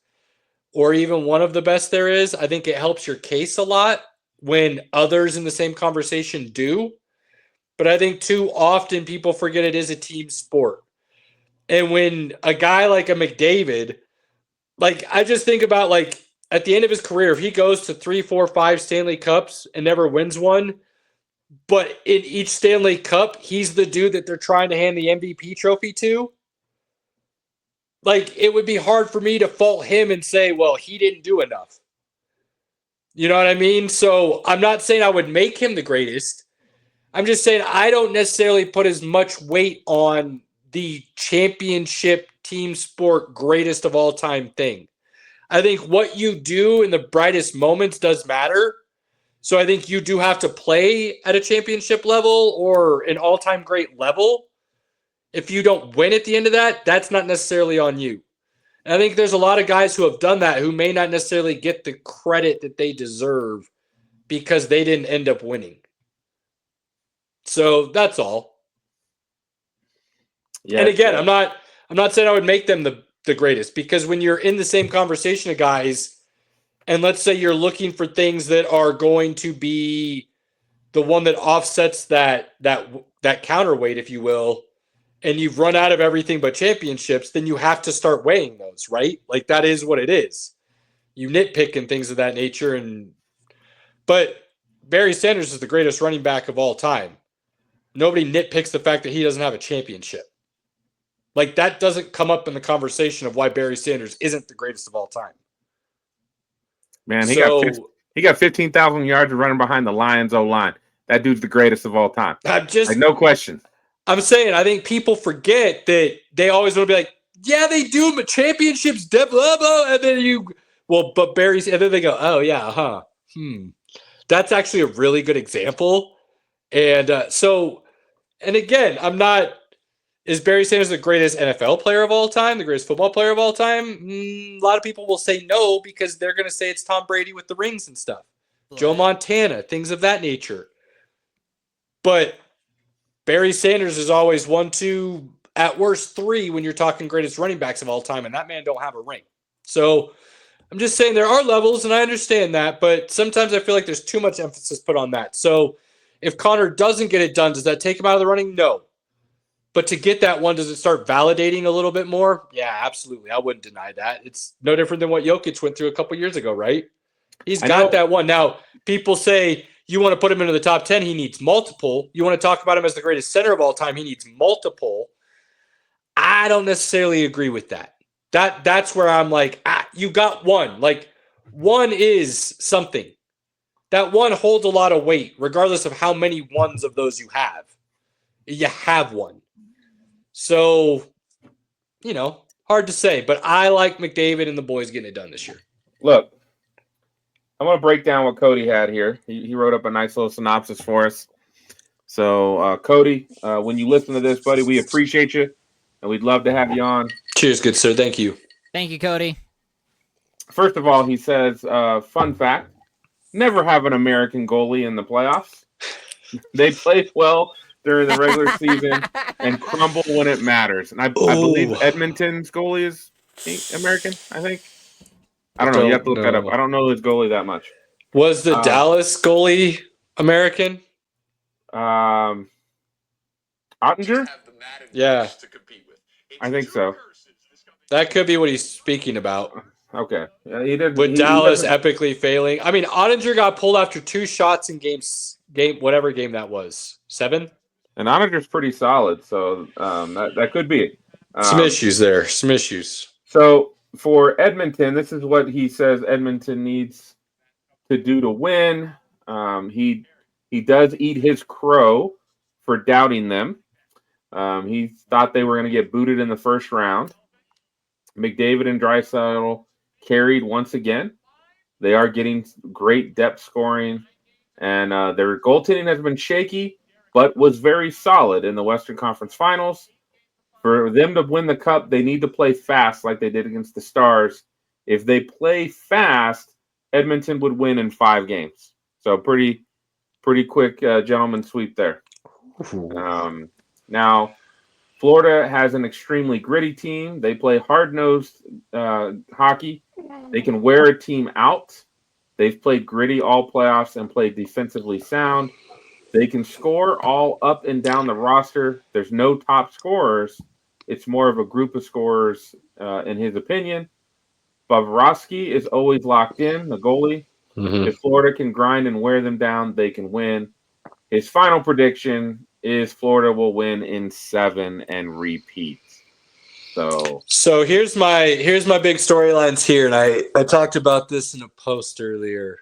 or even one of the best there is. I think it helps your case a lot when others in the same conversation do. But I think too often people forget it is a team sport. And when a guy like a McDavid, like I just think about like at the end of his career, if he goes to 3, 4, 5 Stanley Cups and never wins one, but in each Stanley Cup, he's the dude that they're trying to hand the MVP trophy to. Like, it would be hard for me to fault him and say, well, he didn't do enough. You know what I mean? So I'm not saying I would make him the greatest. I'm just saying I don't necessarily put as much weight on the championship team sport greatest of all time thing. I think what you do in the brightest moments does matter. So I think you do have to play at a championship level or an all-time great level. If you don't win at the end of that, that's not necessarily on you. And I think there's a lot of guys who have done that who may not necessarily get the credit that they deserve because they didn't end up winning. So that's all. Yeah, and again, I'm not saying I would make them the greatest, because when you're in the same conversation of guys, and let's say you're looking for things that are going to be the one that offsets that counterweight, if you will, and you've run out of everything but championships, then you have to start weighing those, right? Like, that is what it is. You nitpick and things of that nature. But Barry Sanders is the greatest running back of all time. Nobody nitpicks the fact that he doesn't have a championship. Like, that doesn't come up in the conversation of why Barry Sanders isn't the greatest of all time. Man, he got 15,000 yards of running behind the Lions O-line. That dude's the greatest of all time. No question. I'm saying, I think people forget that they always want to be like, yeah, they do, but championships, blah, blah, and then but Barry's, and then they go, oh, yeah, huh. That's actually a really good example. And and again, is Barry Sanders the greatest NFL player of all time, the greatest football player of all time? A lot of people will say no, because they're going to say it's Tom Brady with the rings and stuff. Boy. Joe Montana, things of that nature. But Barry Sanders is always 1, 2, at worst 3 when you're talking greatest running backs of all time, and that man don't have a ring. So I'm just saying there are levels, and I understand that, but sometimes I feel like there's too much emphasis put on that. So if Connor doesn't get it done, does that take him out of the running? No. But to get that one, does it start validating a little bit more? Yeah, absolutely. I wouldn't deny that. It's no different than what Jokic went through a couple years ago, right? He's got that one. Now, people say you want to put him into the top 10, he needs multiple. You want to talk about him as the greatest center of all time, he needs multiple. I don't necessarily agree with that. That's where I'm like, you got one. Like, one is something. That one holds a lot of weight, regardless of how many ones of those you have. You have one. So, hard to say. But I like McDavid and the boys getting it done this year. Look, I want to break down what Cody had here. He wrote up a nice little synopsis for us. So, Cody, when you listen to this, buddy, we appreciate you, and we'd love to have you on. Cheers, good sir. Thank you. Thank you, Cody. First of all, he says, fun fact, never have an American goalie in the playoffs. They play well during the regular season and crumble when it matters. And I believe Edmonton's goalie is American, I think. I don't know. You have to look that up. I don't know his goalie that much. Was the Dallas goalie American? Ottinger? Yeah. I think so. That could be what he's speaking about. Okay. Yeah, he did. With Dallas epically failing. I mean, Ottinger got pulled after 2 shots in whatever game that was. 7? And Ottinger's pretty solid, so that could be it. Some issues there. Some issues. So for Edmonton, this is what he says Edmonton needs to do to win. He does eat his crow for doubting them. He thought they were going to get booted in the first round. McDavid and Draisaitl carried once again. They are getting great depth scoring, and their goaltending has been shaky, but was very solid in the Western Conference Finals. For them to win the Cup, they need to play fast like they did against the Stars. If they play fast, Edmonton would win in 5 games. So pretty quick gentleman sweep there. Now, Florida has an extremely gritty team. They play hard-nosed hockey. They can wear a team out. They've played gritty all playoffs and played defensively sound. They can score all up and down the roster. There's no top scorers. It's more of a group of scorers, in his opinion. Bobrovsky is always locked in, the goalie. Mm-hmm. If Florida can grind and wear them down, they can win. His final prediction is Florida will win in 7 and repeat. So here's my big storylines here, and I talked about this in a post earlier.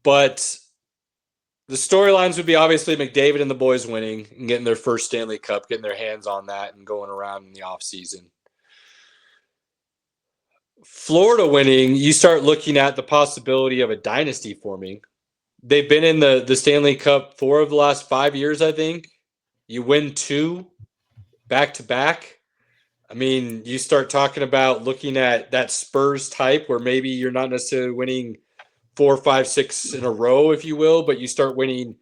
But the storylines would be obviously McDavid and the boys winning and getting their first Stanley Cup, getting their hands on that and going around in the offseason. Florida winning, you start looking at the possibility of a dynasty forming. They've been in the Stanley Cup 4 of the last 5 years, I think. You win 2 back-to-back. I mean, you start talking about looking at that Spurs type where maybe you're not necessarily winning 4, 5, 6 in a row, if you will, but you start winning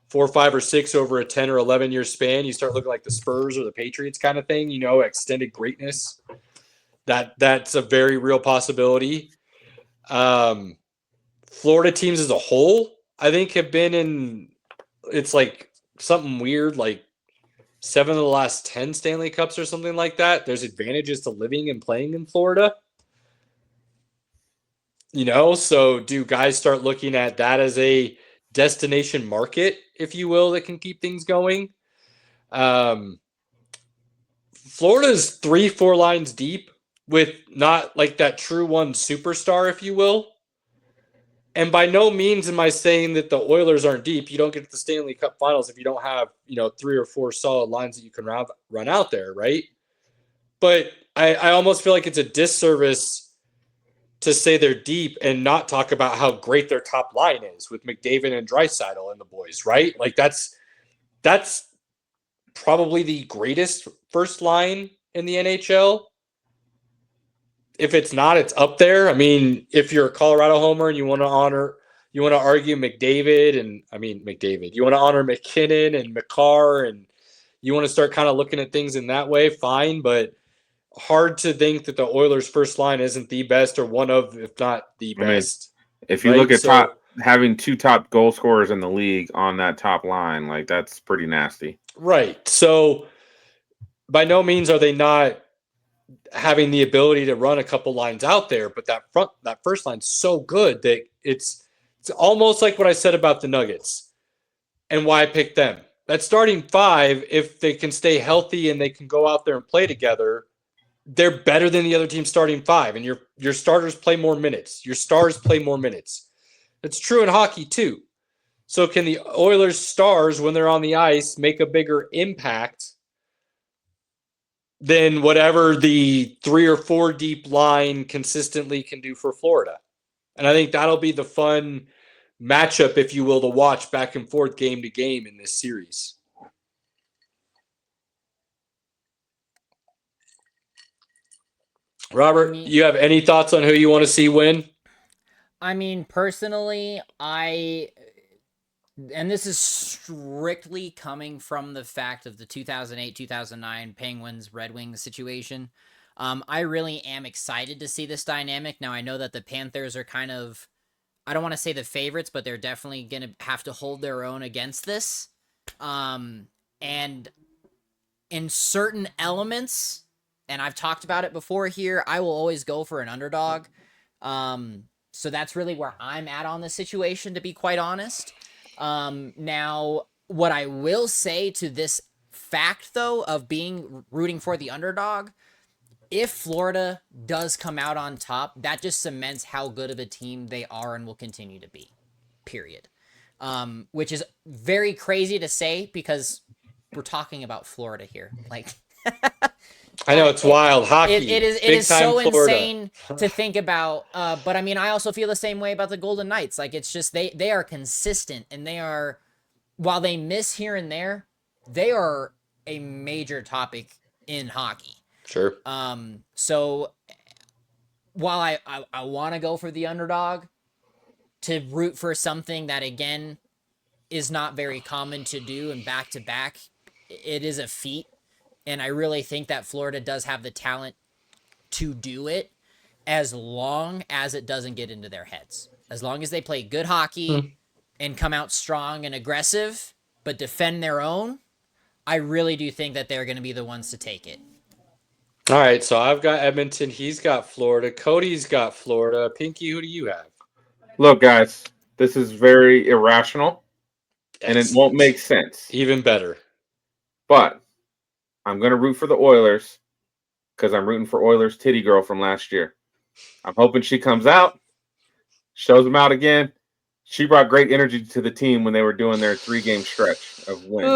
4, 5, or 6 over a 10 or 11-year span. You start looking like the Spurs or the Patriots kind of thing, extended greatness. That's a very real possibility. Florida teams as a whole, I think, have been in – it's like something weird, like 7 of the last 10 Stanley Cups or something like that. There's advantages to living and playing in Florida. So do guys start looking at that as a destination market, if you will, that can keep things going? Florida's 3-4 lines deep with not like that true one superstar, if you will. And by no means am I saying that the Oilers aren't deep. You don't get to the Stanley Cup Finals if you don't have, 3 or 4 solid lines that you can run out there, right? But I almost feel like it's a disservice to say they're deep and not talk about how great their top line is with McDavid and Draisaitl and the boys, right? Like that's probably the greatest first line in the NHL. If it's not, it's up there. I mean, if you're a Colorado homer and you want to argue McDavid, you want to honor McKinnon and Makar, and you want to start kind of looking at things in that way, fine. But hard to think that the Oilers' first line isn't the best or one of, if not the best. If you look at having 2 top goal scorers in the league on that top line, like that's pretty nasty. Right. So by no means are they not having the ability to run a couple lines out there, but that first line's so good that it's almost like what I said about the Nuggets and why I picked them. That starting 5, if they can stay healthy and they can go out there and play together, they're better than the other team's starting 5. And your starters play more minutes. Your stars play more minutes. It's true in hockey too. So can the Oilers stars, when they're on the ice, make a bigger impact than whatever the 3 or 4 deep line consistently can do for Florida? And I think that'll be the fun matchup, if you will, to watch back and forth game to game in this series. Robert, you have any thoughts on who you want to see win? I mean, personally, and this is strictly coming from the fact of the 2008-2009 Penguins-Red Wings situation. I really am excited to see this dynamic. Now, I know that the Panthers are kind of, I don't want to say the favorites, but they're definitely going to have to hold their own against this. And in certain elements, and I've talked about it before here, I will always go for an underdog. So that's really where I'm at on the situation, to be quite honest. Now, what I will say to this fact, though, of rooting for the underdog, if Florida does come out on top, that just cements how good of a team they are and will continue to be, period. Which is very crazy to say because we're talking about Florida here. Like, I know it's wild hockey. It is so insane to think about. But I mean, I also feel the same way about the Golden Knights. Like, it's just they are consistent, and they are, while they miss here and there, they are a major topic in hockey. Sure. So while I want to go for the underdog, to root for something that again is not very common to do, and back to back, it is a feat. And I really think that Florida does have the talent to do it, as long as it doesn't get into their heads. As long as they play good hockey and come out strong and aggressive, but defend their own, I really do think that they're going to be the ones to take it. All right, so I've got Edmonton. He's got Florida. Cody's got Florida. Pinky, who do you have? Look, guys, this is very irrational, and it won't make sense. Even better. But I'm going to root for the Oilers because I'm rooting for Oilers' titty girl from last year. I'm hoping she comes out, shows them out again. She brought great energy to the team when they were doing their 3-game stretch of wins.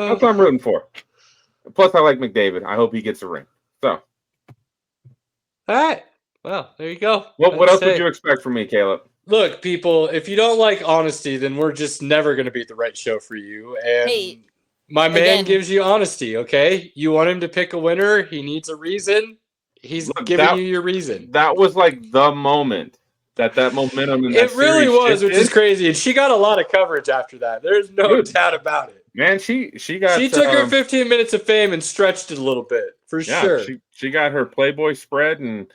That's what I'm rooting for. Plus, I like McDavid. I hope he gets a ring. So, all right. Well, there you go. What else would you expect from me, Caleb? Look, people, if you don't like honesty, then we're just never going to be the right show for you. And Hey, my man gives you honesty, okay? You want him to pick a winner. He needs a reason. He's giving you your reason. That was like the moment that momentum in that it really was, shifted. Which is crazy. And she got a lot of coverage after that. There's no doubt about it. Man, she took her 15 minutes of fame and stretched it a little bit, for sure. She got her Playboy spread, and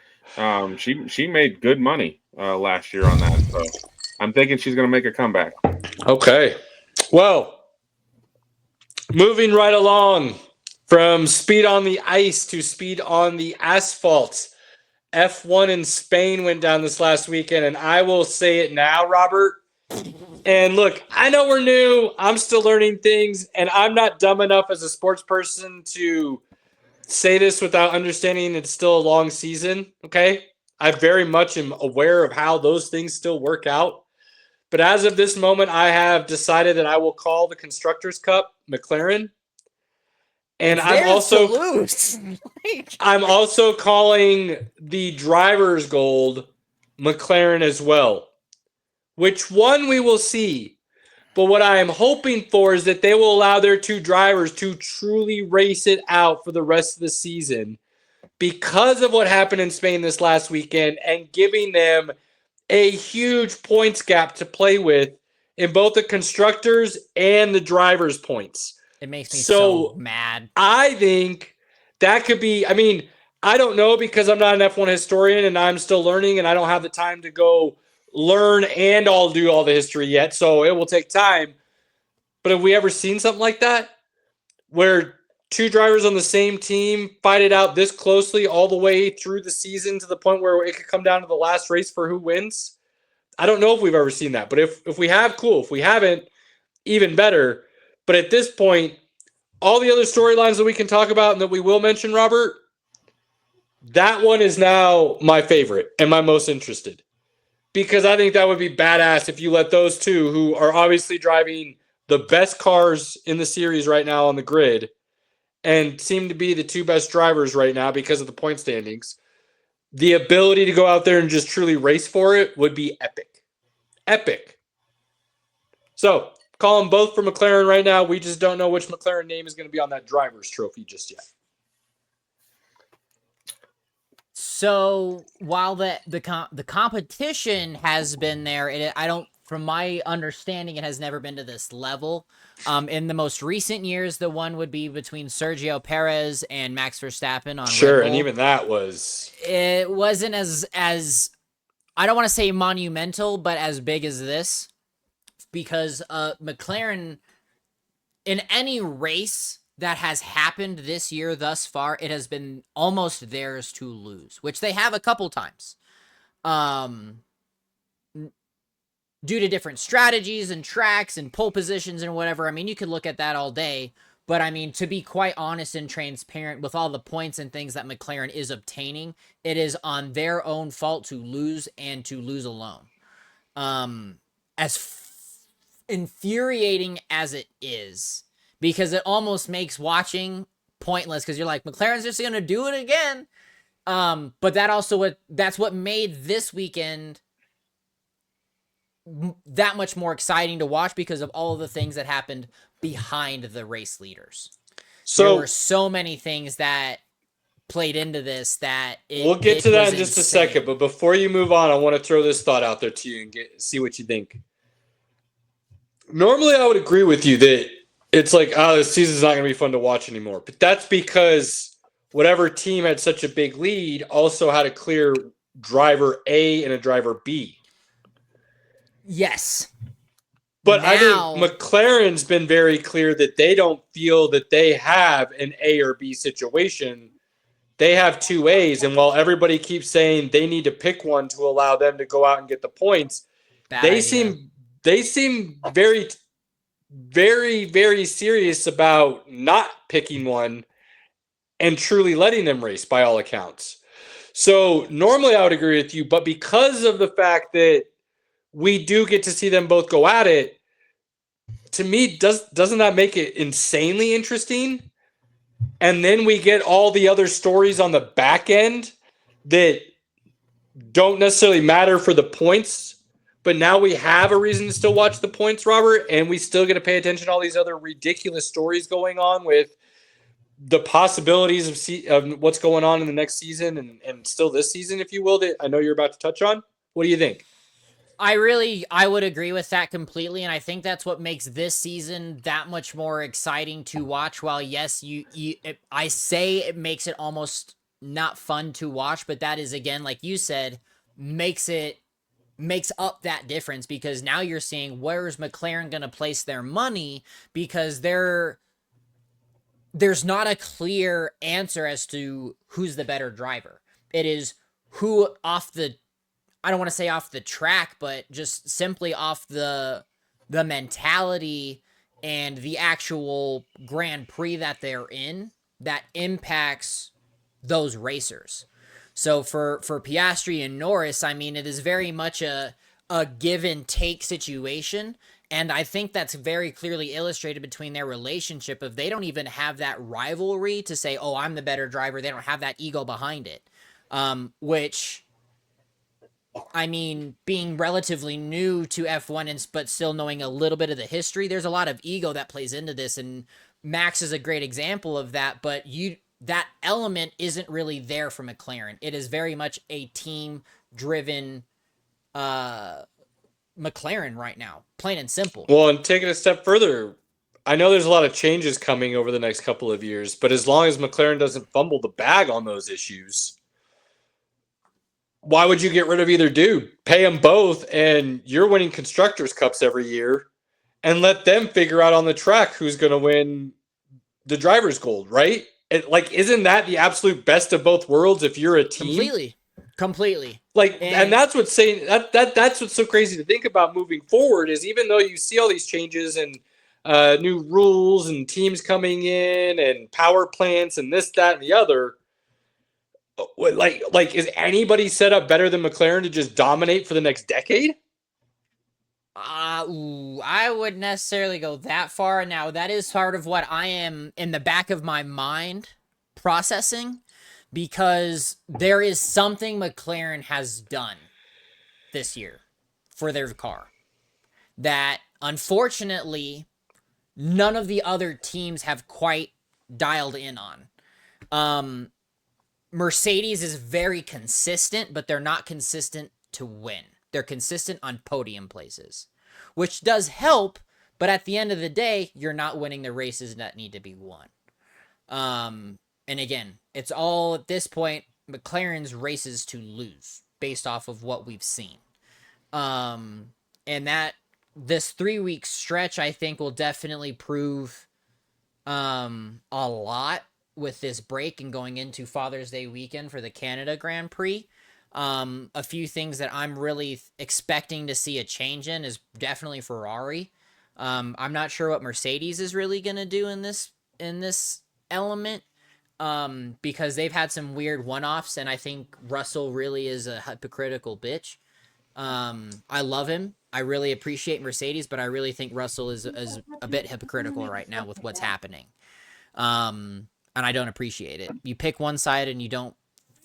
she made good money last year on that. So I'm thinking she's going to make a comeback. Okay. Well, moving right along from speed on the ice to speed on the asphalt. F1 in Spain went down this last weekend, and I will say it now, Robert. And look, I know we're new. I'm still learning things, and I'm not dumb enough as a sports person to say this without understanding it's still a long season, okay? I very much am aware of how those things still work out. But as of this moment, I have decided that I will call the Constructors' Cup McLaren. And I'm also calling the Drivers' Gold McLaren as well. Which one we will see. But what I am hoping for is that they will allow their 2 drivers to truly race it out for the rest of the season because of what happened in Spain this last weekend, and giving them a huge points gap to play with in both the constructors and the drivers' points. It makes me so mad. I think that could be, I mean, I don't know because I'm not an F1 historian and I'm still learning and I don't have the time to go learn and I'll do all the history yet. So it will take time. But have we ever seen something like that where two drivers on the same team fight it out this closely all the way through the season to the point where it could come down to the last race for who wins? I don't know if we've ever seen that, but if we have, cool. If we haven't, even better. But at this point, all the other storylines that we can talk about and that we will mention, Robert, that one is now my favorite and my most interested. Because I think that would be badass if you let those two, who are obviously driving the best cars in the series right now on the grid and seem to be the two best drivers right now because of the point standings, the ability to go out there and just truly race for it would be epic. Epic. So, call them both for McLaren right now. We just don't know which McLaren name is going to be on that driver's trophy just yet. So while the competition has been there, from my understanding, it has never been to this level. In the most recent years, the one would be between Sergio Perez and Max Verstappen on Sure, Red Bull. And even that was... It wasn't as I don't want to say monumental, but as big as this. Because McLaren, in any race that has happened this year thus far, it has been almost theirs to lose, which they have a couple times. Due to different strategies and tracks and pole positions and whatever. I mean, you could look at that all day. But, I mean, to be quite honest and transparent with all the points and things that McLaren is obtaining, it is on their own fault to lose and to lose alone. Infuriating as it is, because it almost makes watching pointless because you're like, McLaren's just going to do it again. But that's what made this weekend that much more exciting to watch because of all of the things that happened behind the race leaders. So there were so many things that played into this that we'll get to that in just a second. But before you move on, I want to throw this thought out there to you and see what you think. Normally, I would agree with you that it's like, this season's not going to be fun to watch anymore. But that's because whatever team had such a big lead also had a clear driver A and a driver B. Yes. But now, I think McLaren's been very clear that they don't feel that they have an A or B situation. They have two A's. And while everybody keeps saying they need to pick one to allow them to go out and get the points, they seem very, very, very serious about not picking one and truly letting them race by all accounts. So normally I would agree with you, but because of the fact that we do get to see them both go at it, to me, doesn't that make it insanely interesting? And then we get all the other stories on the back end that don't necessarily matter for the points, but now we have a reason to still watch the points, Robert, and we still get to pay attention to all these other ridiculous stories going on with the possibilities of what's going on in the next season and still this season, if you will, that I know you're about to touch on. What do you think? I would agree with that completely, and I think that's what makes this season that much more exciting to watch. While yes, I say it makes it almost not fun to watch, but that is, again, like you said, makes up that difference, because now you're seeing where's McLaren going to place their money, because there's not a clear answer as to who's the better driver. It is who I don't want to say off the track, but just simply off the mentality and the actual Grand Prix that they're in that impacts those racers. So for Piastri and Norris, I mean, it is very much a give and take situation. And I think that's very clearly illustrated between their relationship of they don't even have that rivalry to say, oh, I'm the better driver. They don't have that ego behind it, which... I mean, being relatively new to F1 but still knowing a little bit of the history, there's a lot of ego that plays into this, and Max is a great example of that, but that element isn't really there for McLaren. It is very much a team-driven McLaren right now, plain and simple. Well, and taking a step further, I know there's a lot of changes coming over the next couple of years, but as long as McLaren doesn't fumble the bag on those issues, why would you get rid of either dude? Pay them both, and you're winning Constructors' Cups every year, and let them figure out on the track who's going to win the driver's gold, right? Isn't that the absolute best of both worlds if you're a team? Completely. And that's what's saying that's what's so crazy to think about moving forward is even though you see all these changes and new rules and teams coming in and power plants and this, that, and the other, is anybody set up better than McLaren to just dominate for the next decade? I wouldn't necessarily go that far. Now, that is part of what I am in the back of my mind processing, because there is something McLaren has done this year for their car that, unfortunately, none of the other teams have quite dialed in on. Mercedes is very consistent, but they're not consistent to win. They're consistent on podium places, which does help, but at the end of the day, you're not winning the races that need to be won. And again, it's all at this point, McLaren's races to lose based off of what we've seen. And that this 3-week stretch, I think, will definitely prove a lot with this break and going into Father's Day weekend for the Canada Grand Prix. A few things that I'm really expecting to see a change in is definitely Ferrari. I'm not sure what Mercedes is really going to do in this element, because they've had some weird one-offs, and I think Russell really is a hypocritical bitch. I love him. I really appreciate Mercedes, but I really think Russell is a bit hypocritical right now with what's happening. And I don't appreciate it. You pick one side and you don't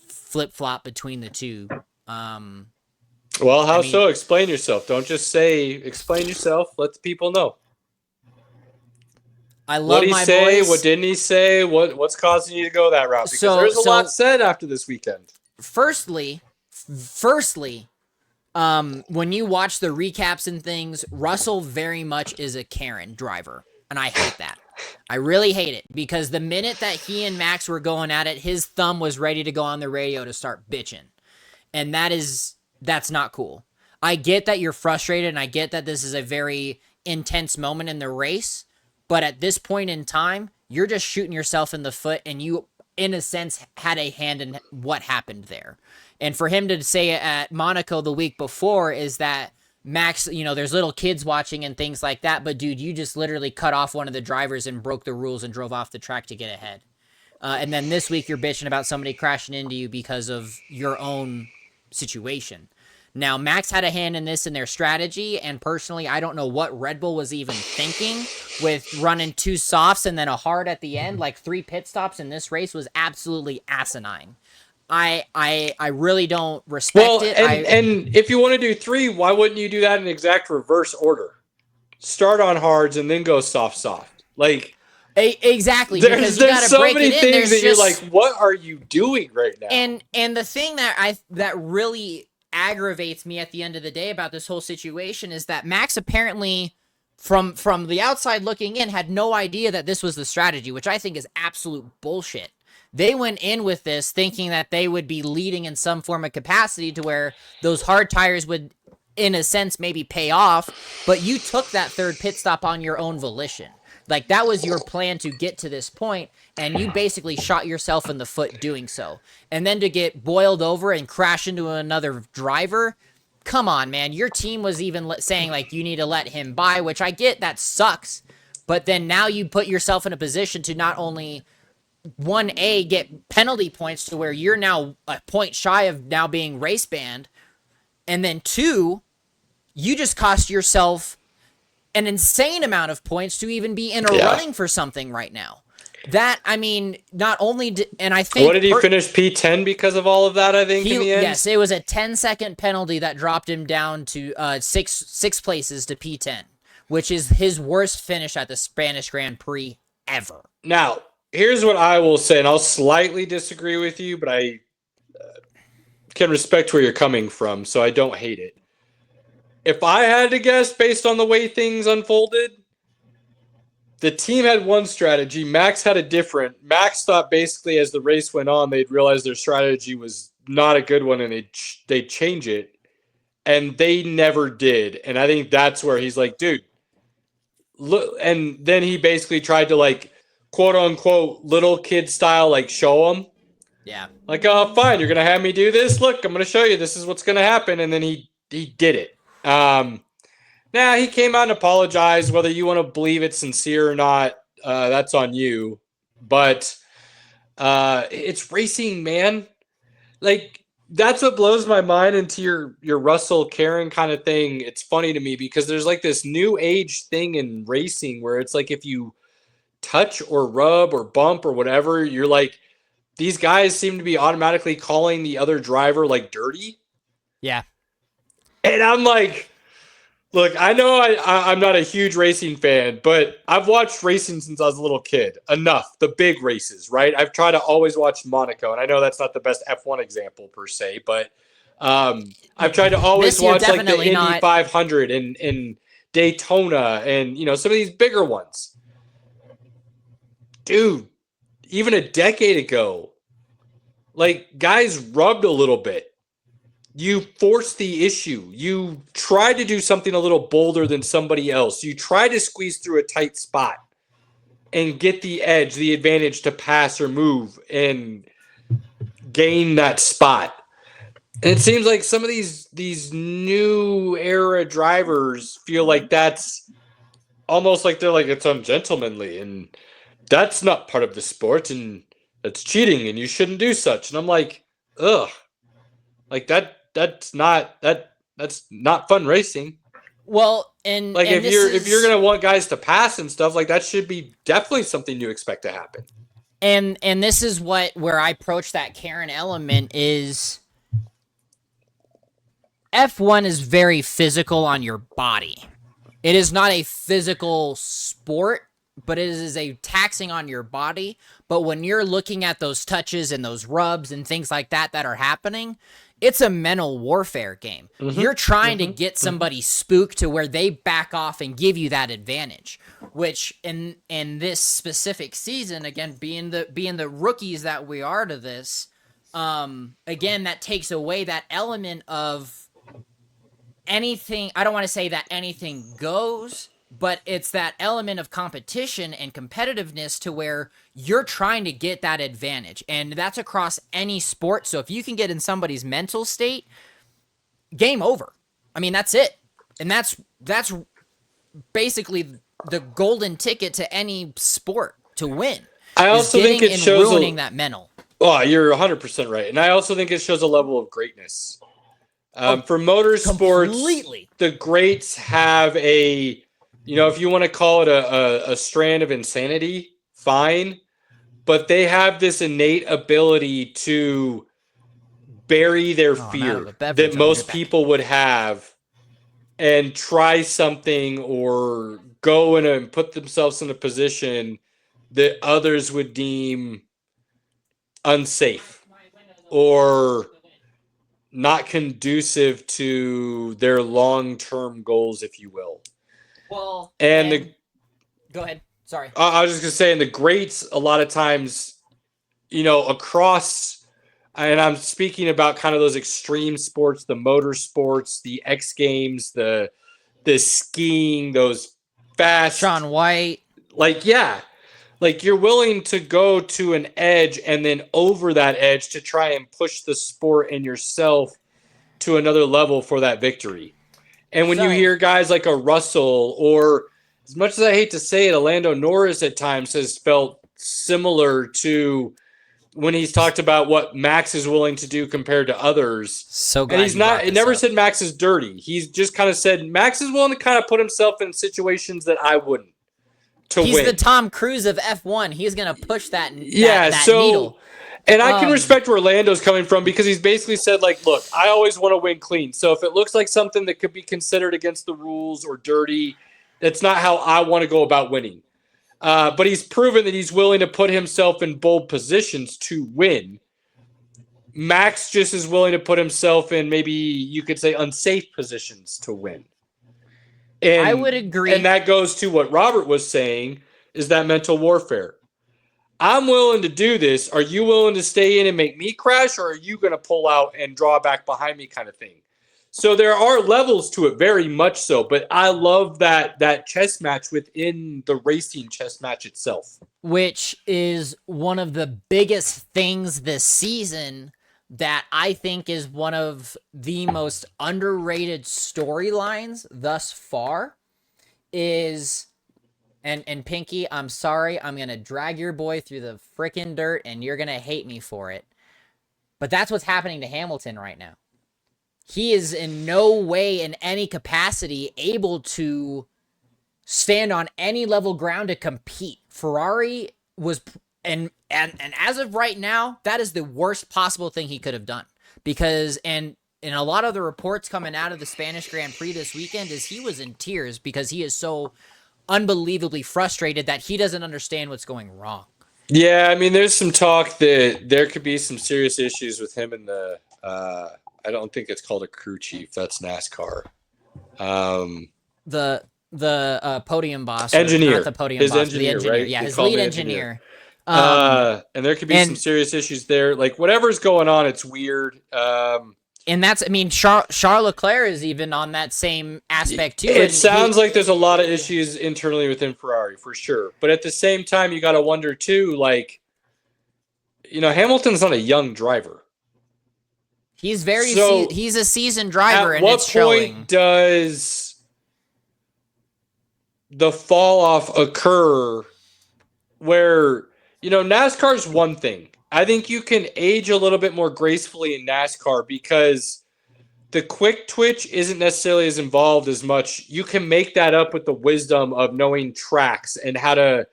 flip-flop between the two. Well, so? Explain yourself. Don't just say, explain yourself. Let the people know. I love my boys. What did he say? boys. What didn't he say? What's causing you to go that route? Because there's a lot said after this weekend. Firstly, when you watch the recaps and things, Russell very much is a Karen driver, and I hate that. I really hate it, because the minute that he and Max were going at it, his thumb was ready to go on the radio to start bitching. And that's not cool. I get that you're frustrated, and I get that this is a very intense moment in the race, but at this point in time, you're just shooting yourself in the foot, and you, in a sense, had a hand in what happened there. And for him to say at Monaco the week before is that Max, there's little kids watching and things like that, but dude, you just literally cut off one of the drivers and broke the rules and drove off the track to get ahead. And then this week you're bitching about somebody crashing into you because of your own situation. Now, Max had a hand in this in their strategy, and personally, I don't know what Red Bull was even thinking with running 2 softs and then a hard at the end. Like 3 pit stops in this race was absolutely asinine. I really don't respect it. And if you want to do 3, why wouldn't you do that in exact reverse order? Start on hards and then go soft. Exactly. There's so many things that you're like, what are you doing right now? And the thing that really aggravates me at the end of the day about this whole situation is that Max apparently, from the outside looking in, had no idea that this was the strategy, which I think is absolute bullshit. They went in with this thinking that they would be leading in some form of capacity to where those hard tires would, in a sense, maybe pay off, but you took that 3rd pit stop on your own volition. Like, that was your plan to get to this point, and you basically shot yourself in the foot doing so. And then to get boiled over and crash into another driver, come on, man. Your team was even saying, like, you need to let him by, which I get, that sucks. But then now you put yourself in a position to not only 1A, get penalty points to where you're now a point shy of now being race banned, and then 2, you just cost yourself an insane amount of points to even be in a running for something right now. That, I mean, not only and I think... What did he finish P10 because of all of that, I think, in the end? Yes, it was a 10-second penalty that dropped him down to six places to P10, which is his worst finish at the Spanish Grand Prix ever. Now, here's what I will say, and I'll slightly disagree with you, but I can respect where you're coming from, so I don't hate it. If I had to guess based on the way things unfolded, the team had one strategy. Max had a different. Max thought basically as the race went on, they'd realize their strategy was not a good one and they'd change it. And they never did. And I think that's where he's like, dude, look. And then he basically tried to like, quote unquote, little kid style, like show them. Yeah. Like, oh, fine, you're going to have me do this? Look, I'm going to show you. This is what's going to happen. And then he did it. He came out and apologized. Whether you want to believe it's sincere or not, that's on you. But it's racing, man. Like, that's what blows my mind into your Russell Karen kind of thing. It's funny to me because there's like this new age thing in racing where it's like if you touch or rub or bump or whatever, you're like, these guys seem to be automatically calling the other driver like dirty. Yeah. And I'm like, look, I know I'm not a huge racing fan, but I've watched racing since I was a little kid. Enough. The big races, right? I've tried to always watch Monaco, and I know that's not the best F1 example per se, but I've tried to always watch like the Indy 500 and Daytona and, some of these bigger ones. Dude, even a decade ago, like guys rubbed a little bit. You forced the issue. You tried to do something a little bolder than somebody else. You tried to squeeze through a tight spot and get the edge, the advantage to pass or move and gain that spot. And it seems like some of these new era drivers feel like that's almost like they're like it's ungentlemanly and that's not part of the sport and that's cheating and you shouldn't do such. And I'm like, ugh, like that's not fun racing. Well, and like and if you're gonna want guys to pass and stuff, like that should be definitely something you expect to happen. And this is where I approach that Karen element is F1 is very physical on your body. It is not a physical sport, but it is a taxing on your body. But when you're looking at those touches and those rubs and things like that are happening, it's a mental warfare game. Mm-hmm. You're trying to get somebody spooked to where they back off and give you that advantage, which in this specific season, again, being the rookies that we are to this, again, that takes away that element of anything. I don't want to say that anything goes, but it's that element of competition and competitiveness to where you're trying to get that advantage. And that's across any sport. So if you can get in somebody's mental state, game over. I mean, that's it. And that's basically the golden ticket to any sport to win. I also think it shows ruining that mental. Oh, you're 100% right. And I also think it shows a level of greatness. For motorsports, completely. The greats have a... if you want to call it a strand of insanity, fine. But they have this innate ability to bury their fear that most people would have and try something or go in and put themselves in a position that others would deem unsafe or not conducive to their long-term goals, if you will. Well, go ahead. Sorry. I was just going to say, in the greats, a lot of times, across, and I'm speaking about kind of those extreme sports, the motorsports, the X Games, the skiing, those fast. Shaun White. Like you're willing to go to an edge and then over that edge to try and push the sport and yourself to another level for that victory. And when you hear guys like a Russell, or as much as I hate to say it, a Lando Norris at times has felt similar to when he's talked about what Max is willing to do compared to others. So and he's not, it never said Max is dirty. He's just kind of said Max is willing to kind of put himself in situations that I wouldn't to win. He's the Tom Cruise of F1. He's going to push that needle. And I can respect where Lando's coming from because he's basically said, like, look, I always want to win clean. So if it looks like something that could be considered against the rules or dirty, that's not how I want to go about winning. But he's proven that he's willing to put himself in bold positions to win. Max just is willing to put himself in maybe you could say unsafe positions to win. And I would agree. And that goes to what Robert was saying. is that mental warfare. I'm willing to do this. Are you willing to stay in and make me crash, or are you going to pull out and draw back behind me kind of thing? So there are levels to it, very much so. But I love that chess match within the racing chess match itself. Which is one of the biggest things this season that I think is one of the most underrated storylines thus far is, and Pinky, I'm sorry, I'm going to drag your boy through the frickin' dirt and you're going to hate me for it. But that's what's happening to Hamilton right now. He is in no way in any capacity able to stand on any level ground to compete. Ferrari was, and as of right now, that is the worst possible thing he could have done. Because, and a lot of the reports coming out of the Spanish Grand Prix this weekend is he was in tears because he is so unbelievably frustrated that he doesn't understand what's going wrong. Yeah, I mean, there's some talk that there could be some serious issues with him and the, I don't think it's called a crew chief. That's NASCAR. The podium boss. Engineer. Not the podium his boss, engineer, the engineer. right? Yeah, They his call him lead the engineer. And there could be some serious issues there. Like, whatever's going on, it's weird. And that's, I mean, Charles Leclerc is even on that same aspect, too. It sounds like there's a lot of issues internally within Ferrari, for sure. But at the same time, you got to wonder, too, like, you know, Hamilton's not a young driver. He's he's a seasoned driver, and it's showing. At what point does the fall off occur where, you know, NASCAR's one thing. I think you can age a little bit more gracefully in NASCAR because the quick twitch isn't necessarily as involved as much. You can make that up with the wisdom of knowing tracks and how to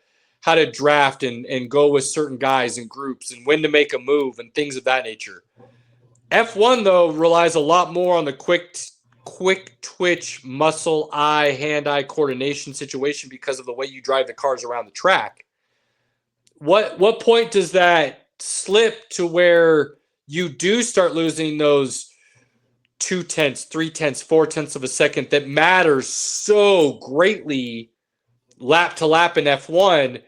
draft and go with certain guys and groups and when to make a move and things of that nature. F1, though, relies a lot more on the quick twitch, muscle, eye, hand-eye coordination situation because of the way you drive the cars around the track. What point does that slip to where you do start losing those 0.2, 0.3, 0.4 of a second that matters so greatly lap to lap in F1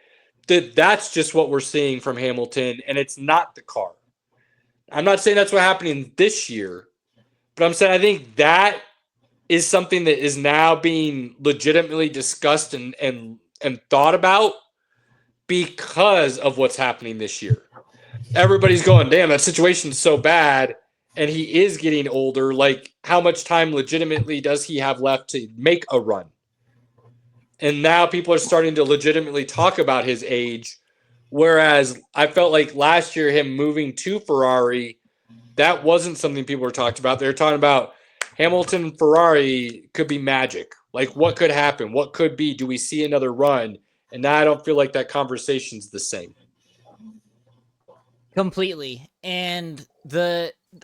that's just what we're seeing from Hamilton, and it's not the car. I'm not saying that's what's happening this year, but I'm saying I think that is something that is now being legitimately discussed and thought about because of what's happening this year. Everybody's going, damn, that situation's so bad, and he is getting older. Like, how much time legitimately does he have left to make a run? And now people are starting to legitimately talk about his age. Whereas I felt like last year him moving to Ferrari, that wasn't something people were talking about. They were talking about Hamilton and Ferrari could be magic. Like, what could happen? What could be? Do we see another run? And now I don't feel like that conversation's the same. Completely. And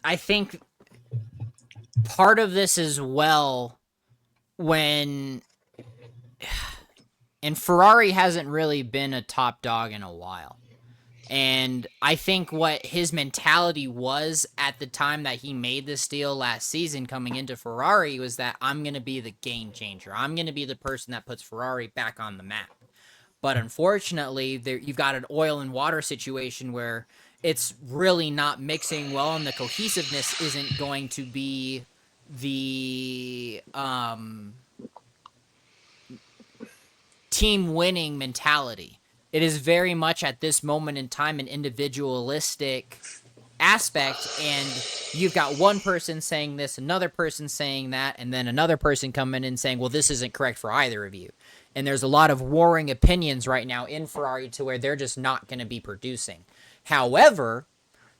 I think part of this as well and Ferrari hasn't really been a top dog in a while. And I think what his mentality was at the time that he made this deal last season coming into Ferrari was that I'm going to be the game changer. I'm going to be the person that puts Ferrari back on the map. But unfortunately, you've got an oil and water situation where it's really not mixing well, and the cohesiveness isn't going to be the team winning mentality. It is very much at this moment in time an individualistic aspect, and you've got one person saying this, another person saying that, and then another person coming in saying, well, this isn't correct for either of you. And there's a lot of warring opinions right now in Ferrari to where they're just not going to be producing. However,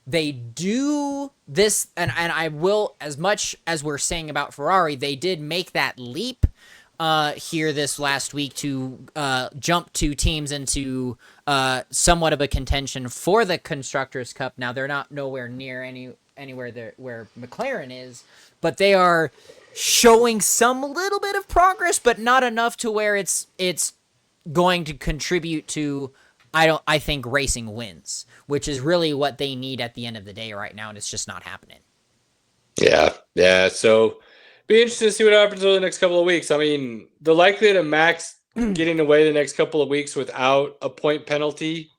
they do this, and I will, as much as we're saying about Ferrari, they did make that leap here this last week to jump two teams into somewhat of a contention for the Constructors' Cup. Now, they're not nowhere near anywhere there where McLaren is, but they are showing some little bit of progress, but not enough to where it's going to contribute to, I think, racing wins, which is really what they need at the end of the day right now, and it's just not happening. Yeah. So be interesting to see what happens over the next couple of weeks. I mean, the likelihood of Max getting away the next couple of weeks without a point penalty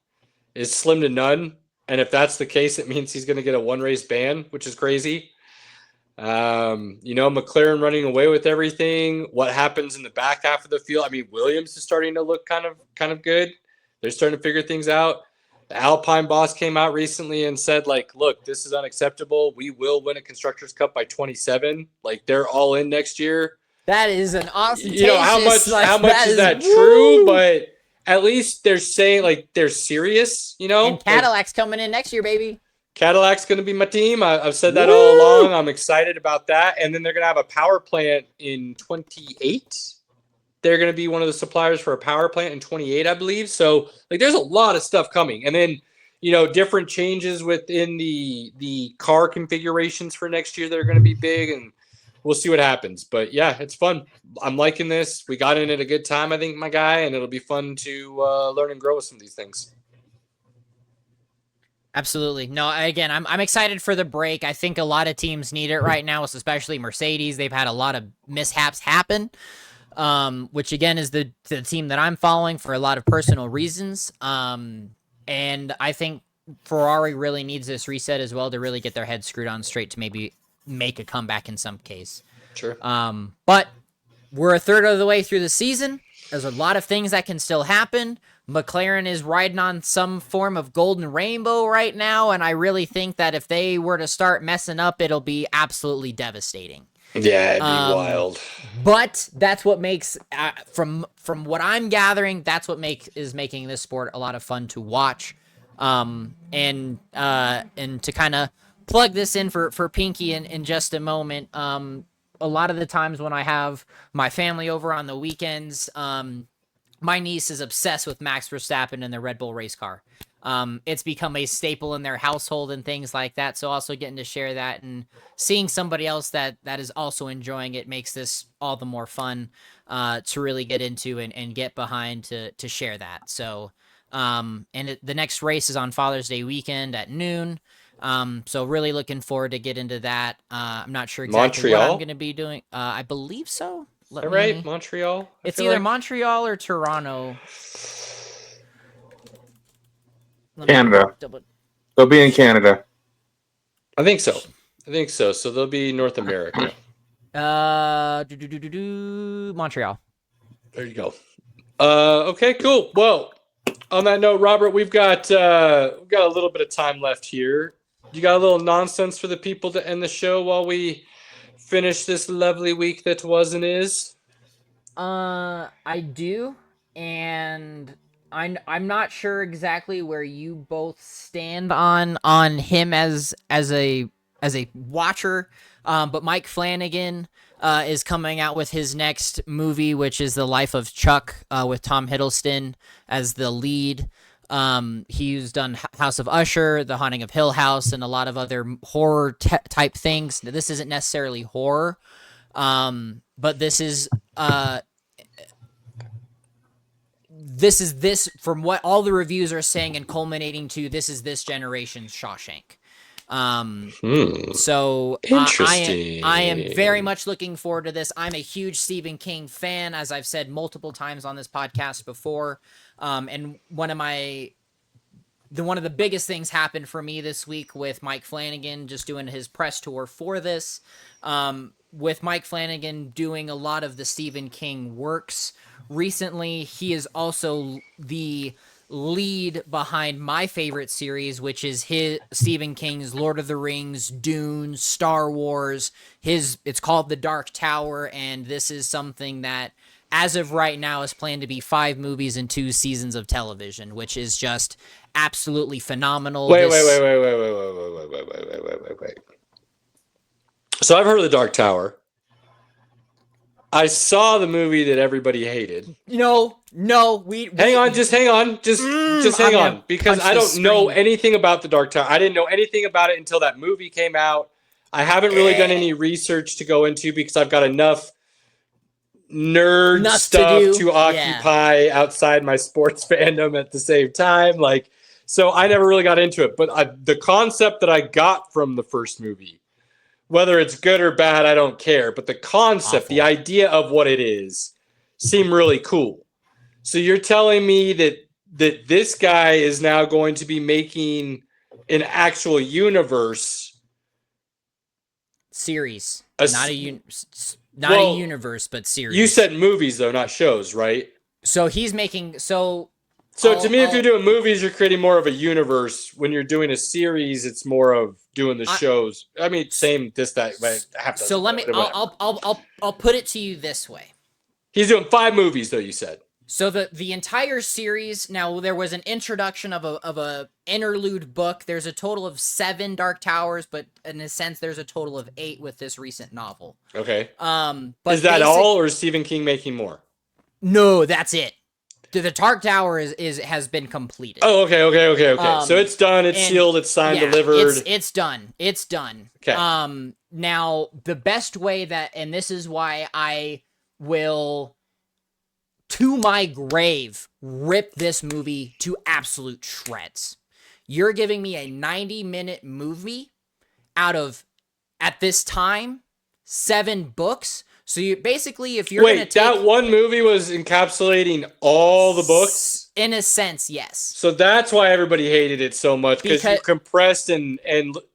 is slim to none. And if that's the case, it means he's going to get a one race ban, which is crazy. McLaren running away with everything. What happens in the back half of the field? I mean, Williams is starting to look kind of good. They're starting to figure things out. The Alpine boss came out recently and said, like, look, this is unacceptable. We will win a Constructors' Cup by 27. Like, they're all in next year. That is an awesome. How much is that true? But at least they're saying, like, they're serious, And Cadillac's coming in next year, baby. Cadillac's going to be my team. I've said that all along. I'm excited about that. And then they're going to have a power plant in 28. They're going to be one of the suppliers for a power plant in 28, I believe. So, like, there's a lot of stuff coming. And then, different changes within the car configurations for next year that are going to be big. And we'll see what happens. But, yeah, it's fun. I'm liking this. We got in at a good time, I think, my guy. And it'll be fun to learn and grow with some of these things. Absolutely. No, again, I'm excited for the break. I think a lot of teams need it right now, especially Mercedes. They've had a lot of mishaps happen. Which again is the team that I'm following for a lot of personal reasons. And I think Ferrari really needs this reset as well to really get their heads screwed on straight to maybe make a comeback in some case. Sure. But we're a third of the way through the season. There's a lot of things that can still happen. McLaren is riding on some form of golden rainbow right now, and I really think that if they were to start messing up, it'll be absolutely devastating. Yeah, it'd be wild. But that's what makes, from what I'm gathering, that's what is making this sport a lot of fun to watch. And to kind of plug this in for Pinky in just a moment, a lot of the times when I have my family over on the weekends, my niece is obsessed with Max Verstappen and the Red Bull race car. It's become a staple in their household and things like that. So also getting to share that and seeing somebody else that is also enjoying it makes this all the more fun to really get into and get behind to share that. So, the next race is on Father's Day weekend at noon. So really looking forward to get into that. I'm not sure exactly what I'm going to be doing. I believe so. Right? Montreal? It's either Montreal or Toronto. Canada. They'll be in Canada. I think so. So they'll be North America. Montreal. There you go. Okay, cool. Well, on that note, Robert, we've got a little bit of time left here. You got a little nonsense for the people to end the show while we finish this lovely week that was and is? I do, and I'm not sure exactly where you both stand on him as a watcher. But Mike Flanagan is coming out with his next movie, which is The Life of Chuck, with Tom Hiddleston as the lead. He's done House of Usher, The Haunting of Hill House, and a lot of other horror type things. Now, this isn't necessarily horror, but this is from what all the reviews are saying and culminating to, this is this generation's Shawshank. So interesting. I am very much looking forward to this. I'm a huge Stephen King fan, as I've said multiple times on this podcast before. And one of the biggest things happened for me this week with Mike Flanagan just doing his press tour for this. With Mike Flanagan doing a lot of the Stephen King works recently, he is also the lead behind my favorite series, which is Stephen King's Lord of the Rings, Dune, Star Wars. It's called The Dark Tower, and this is something that, as of right now, is planned to be 5 movies and 2 seasons of television, which is just absolutely phenomenal. Wait. So I've heard of The Dark Tower. I saw the movie that everybody hated. No, hang on, just hang on, because I don't know anything about The Dark Tower. I didn't know anything about it until that movie came out. I haven't really done any research to go into because I've got enough nerd stuff to occupy outside my sports fandom at the same time. So I never really got into it. But the concept that I got from the first movie, whether it's good or bad, I don't care. But the concept, the idea of what it is, seemed really cool. So you're telling me that this guy is now going to be making an actual universe series, A not s- not well, a universe, but series. You said movies though, not shows, right? So he's making So to me, if you're doing movies, you're creating more of a universe. When you're doing a series, it's more of doing the shows. I mean, same this that. But so let me. I'll put it to you this way. He's doing 5 movies though. You said. So the entire series. Now there was an introduction of a interlude book. There's a total of 7 Dark Towers, but in a sense, there's a total of 8 with this recent novel. Okay. But is that all, or is Stephen King making more? No, that's it. The Dark Tower has been completed. Oh, okay. So it's done. It's sealed. It's signed, delivered. It's done. It's done. Okay. Now the best way and this is why I will, to my grave, rip this movie to absolute shreds. You're giving me a 90-minute movie out of, at this time, 7 books. So you basically, if you're going to take... that one movie was encapsulating all the books? In a sense, yes. So that's why everybody hated it so much, because you compressed and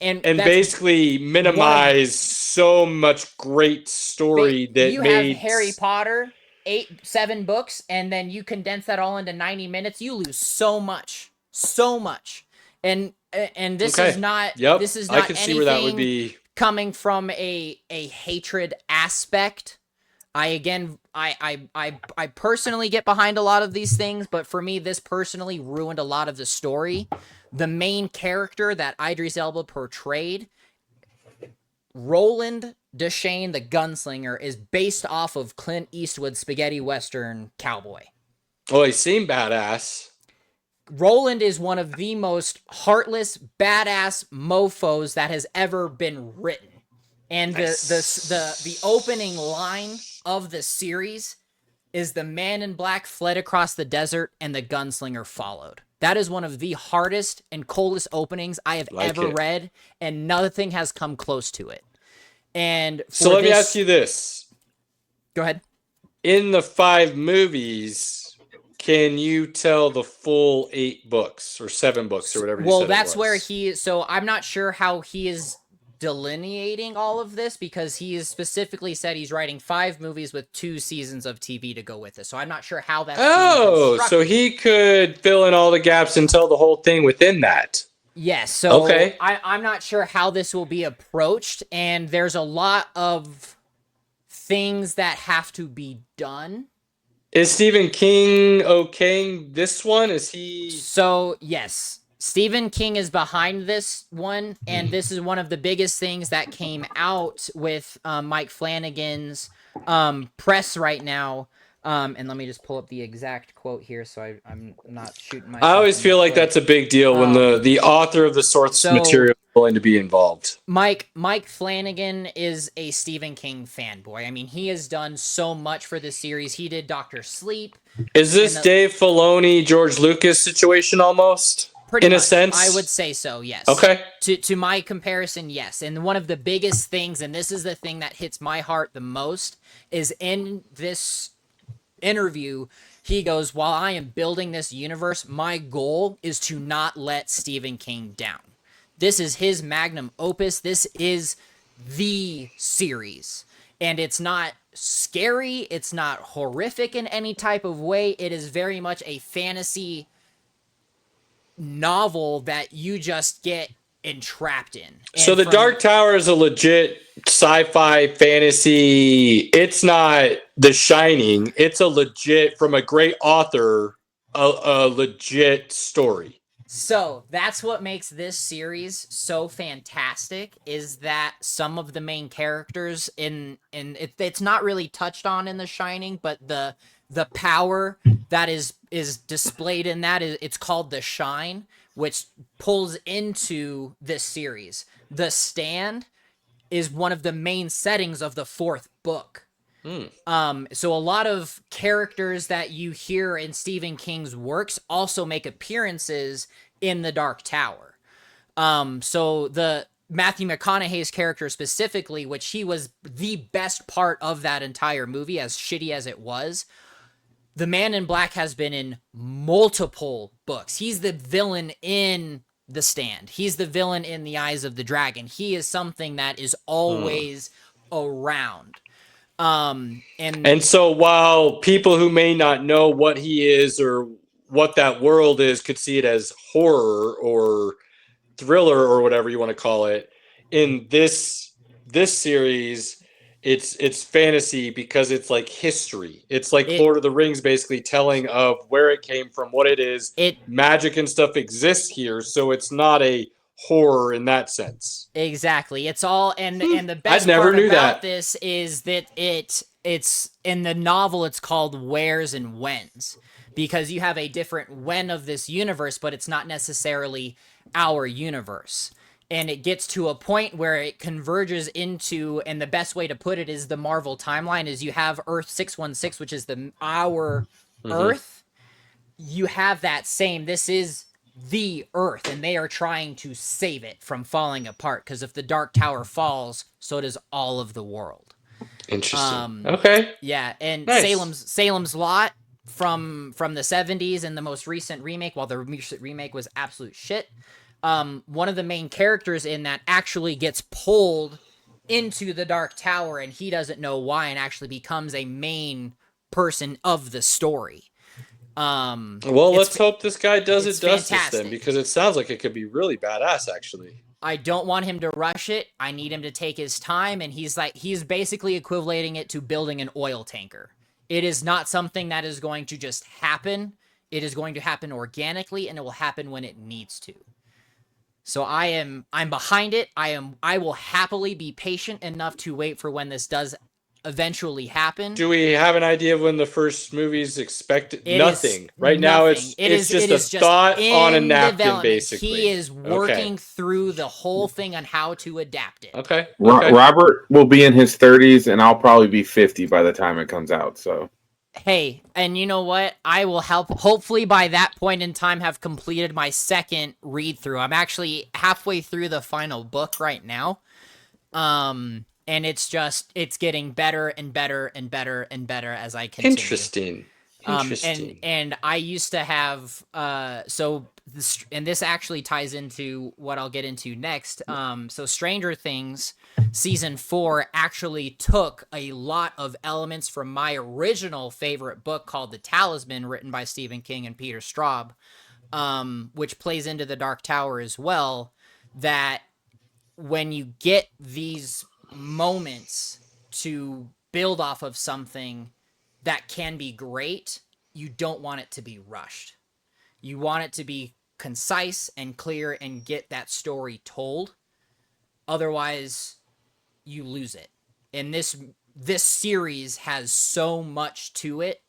basically minimized so much great story that you made... have Harry Potter, 7 books, and then you condense that all into 90 minutes, you lose so much. So much. And this is not... Yep. This is not I can see where that would be... coming from a hatred aspect. I personally get behind a lot of these things, but for me, this personally ruined a lot of the story. The main character that Idris Elba portrayed, Roland Deschain, the gunslinger, is based off of Clint Eastwood's spaghetti western Cowboy. Oh, he seemed badass. Roland is one of the most heartless, badass mofos that has ever been written. And the opening line of the series is the man in black fled across the desert and the gunslinger followed. That is one of the hardest and coldest openings I have ever read, and nothing has come close to it. And so let me ask you this. Go ahead. In the 5 movies... can you tell the full 8 books or 7 books or whatever you said? Well, that's where so I'm not sure how he is delineating all of this, because he has specifically said he's writing 5 movies with 2 seasons of TV to go with it. So I'm not sure how that's so he could fill in all the gaps and tell the whole thing within that. Yes. So I'm not sure how this will be approached, and there's a lot of things that have to be done. Is Stephen King okaying this one? Is he... So, yes. Stephen King is behind this one, and this is one of the biggest things that came out with Mike Flanagan's press right now. And let me just pull up the exact quote here so I'm not shooting myself. I always feel like that's a big deal when the author of the source material is willing to be involved. Mike Flanagan is a Stephen King fanboy. I mean, he has done so much for this series. He did Dr. Sleep. Is this Dave Filoni, George Lucas situation almost? In a sense? I would say so, yes. Okay. To my comparison, yes. And one of the biggest things, and this is the thing that hits my heart the most, is in this interview, he goes, while I am building this universe, my goal is to not let Stephen King down. This is his magnum opus. This is the series. And it's not scary. It's not horrific in any type of way. It is very much a fantasy novel that you just get entrapped in. And so the Dark Tower is a legit sci-fi fantasy. It's not The Shining. It's a legit, from a great author, a legit story. So that's what makes this series so fantastic, is that some of the main characters it's not really touched on in The Shining, but the power that is displayed in that it's called the Shine, which pulls into this series. The Stand is one of the main settings of the 4th book. So a lot of characters that you hear in Stephen King's works also make appearances in the Dark Tower. So the Matthew McConaughey's character specifically, which he was the best part of that entire movie, as shitty as it was, the Man in Black has been in multiple books. He's the villain in The Stand. He's the villain in The Eyes of the Dragon. He is something that is always around. And so while people who may not know what he is or what that world is could see it as horror or thriller or whatever you want to call it, in this series it's fantasy because it's like history. It's like Lord of the Rings, basically telling of where it came from, what it is. Magic and stuff exists here, so it's not a horror in that sense. Exactly. It's all and the best part about this is that it's in the novel it's called Wheres and Whens, because you have a different when of this universe, but it's not necessarily our universe. And it gets to a point where it converges into, and the best way to put it is the Marvel timeline is you have Earth 616, which is our Earth. You have that same, this is the Earth, and they are trying to save it from falling apart, because if the Dark Tower falls, so does all of the world. Interesting. Okay. Yeah, and nice. Salem's Lot from the 70s and the most recent remake, while the recent remake was absolute shit, one of the main characters in that actually gets pulled into the Dark Tower, and he doesn't know why, and actually becomes a main person of the story. Well, let's hope this guy does it justice then, because it sounds like it could be really badass, actually. I don't want him to rush it. I need him to take his time, and he's basically equating it to building an oil tanker. It is not something that is going to just happen. It is going to happen organically, and it will happen when it needs to. So I'm behind it. I will happily be patient enough to wait for when this does eventually happen. Do we have an idea of when the first movie's expected? Nothing. Right now it's just a thought on a napkin, basically. He is working through the whole thing on how to adapt it. Okay. Robert will be in his 30s, and I'll probably be 50 by the time it comes out, so... Hey, and you know what? I will hopefully by that point in time have completed my second read-through. I'm actually halfway through the final book right now. And it's getting better and better and better and better as I continue. Interesting. And I used to have, this actually ties into what I'll get into next. So Stranger Things season 4 actually took a lot of elements from my original favorite book called The Talisman, written by Stephen King and Peter Straub, which plays into the Dark Tower as well, that when you get these moments to build off of something that can be great, you don't want it to be rushed. You want it to be concise and clear and get that story told. Otherwise, you lose it. And this series has so much to it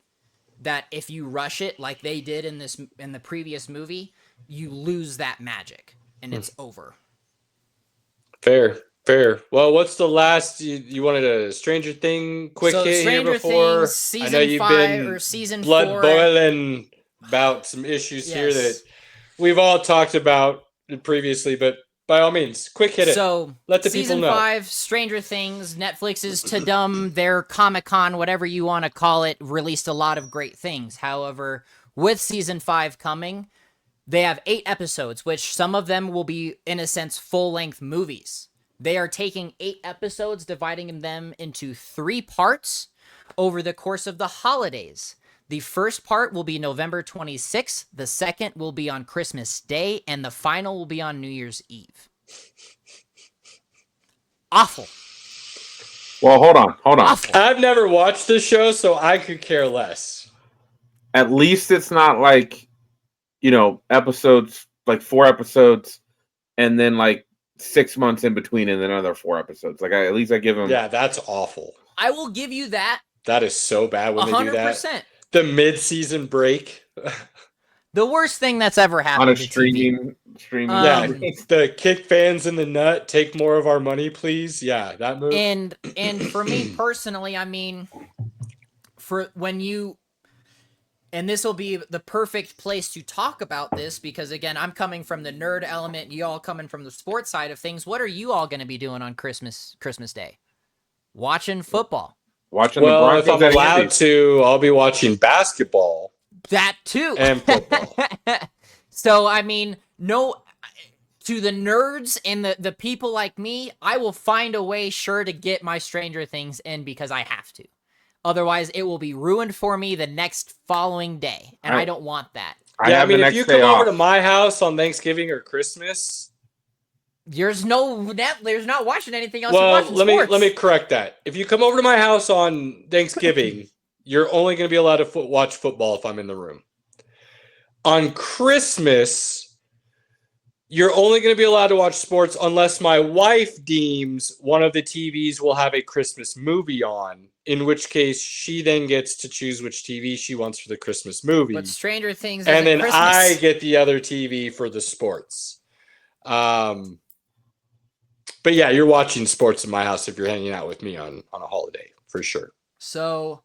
that if you rush it like they did in the previous movie, you lose that magic and it's over. Fair. Well, what's the last you wanted a Stranger Thing quick hit Stranger here before? Things, season I know you've 5 been or season blood 4. boiling about some issues here that we've all talked about previously, but by all means, quick hit it. So let the people know. Season 5, Stranger Things, Netflix's Tudum, their Comic-Con, whatever you want to call it, released a lot of great things. However, with season 5 coming, they have 8 episodes, which some of them will be, in a sense, full-length movies. They are taking 8 episodes, dividing them into 3 parts over the course of the holidays. The first part will be November 26th, the second will be on Christmas Day, and the final will be on New Year's Eve. Awful. Well, hold on. Awful. I've never watched this show, so I could care less. At least it's not like, episodes, like 4 episodes, and then like 6 months in between and then another 4 episodes. Like at least I give them. Yeah, that's awful. I will give you that. That is so bad when 100%. They do that. 100%. The mid-season break. The worst thing that's ever happened on a streaming. Yeah, the kick fans in the nut. Take more of our money, please. Yeah, that move. And for me personally, I mean, for when you. And this will be the perfect place to talk about this because, again, I'm coming from the nerd element. You all coming from the sports side of things. What are you all going to be doing on Christmas Day? Watching football. Watching the Well, if Broncos I'm at allowed Andy's. to, I'll be watching basketball That too. and football. So, I mean, no, to the nerds and the people like me, I will find a way sure to get my Stranger Things in because I have to. Otherwise, it will be ruined for me the next following day, and I don't want that. Yeah, I mean, the if next you day come over off. to my house on Thanksgiving or Christmas, There's not watching anything else. well, You're watching sports. let me correct that. If you come over to my house on Thanksgiving, you're only going to be allowed to watch football if I'm in the room. On Christmas, you're only going to be allowed to watch sports unless my wife deems one of the TVs will have a Christmas movie on, in which case she then gets to choose which TV she wants for the Christmas movie. But Stranger Things and isn't then Christmas. I get the other TV for the sports. But yeah, you're watching sports in my house if you're hanging out with me on a holiday, for sure. So,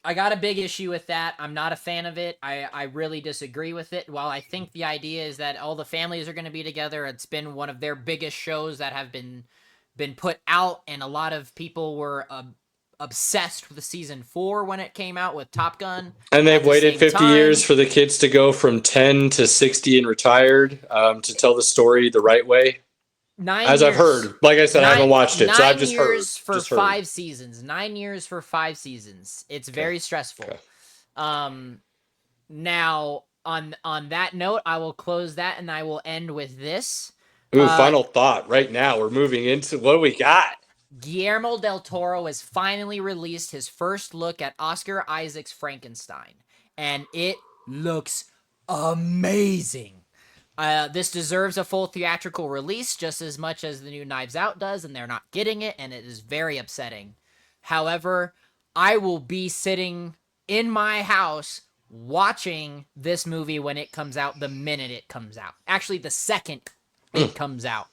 I got a big issue with that. I'm not a fan of it. I really disagree with it. While I think the idea is that all the families are going to be together, it's been one of their biggest shows that have been put out, and a lot of people were obsessed with the season 4 when it came out with Top Gun. And they've waited 50 years for the kids to go from 10 to 60 and retired to tell the story the right way. 9 As years. I've heard. Like I said, I haven't watched it, so I've just heard. 9 years for 5 seasons. 9 years for 5 seasons. It's very stressful. Okay. Now, on that note, I will close that, and I will end with this. Ooh, final thought. Right now, we're moving into what do we got? Guillermo del Toro has finally released his first look at Oscar Isaac's Frankenstein, and it looks amazing. This deserves a full theatrical release just as much as the new Knives Out does, and they're not getting it, and it is very upsetting. However, I will be sitting in my house watching this movie when it comes out the minute it comes out. Actually, the second it comes out.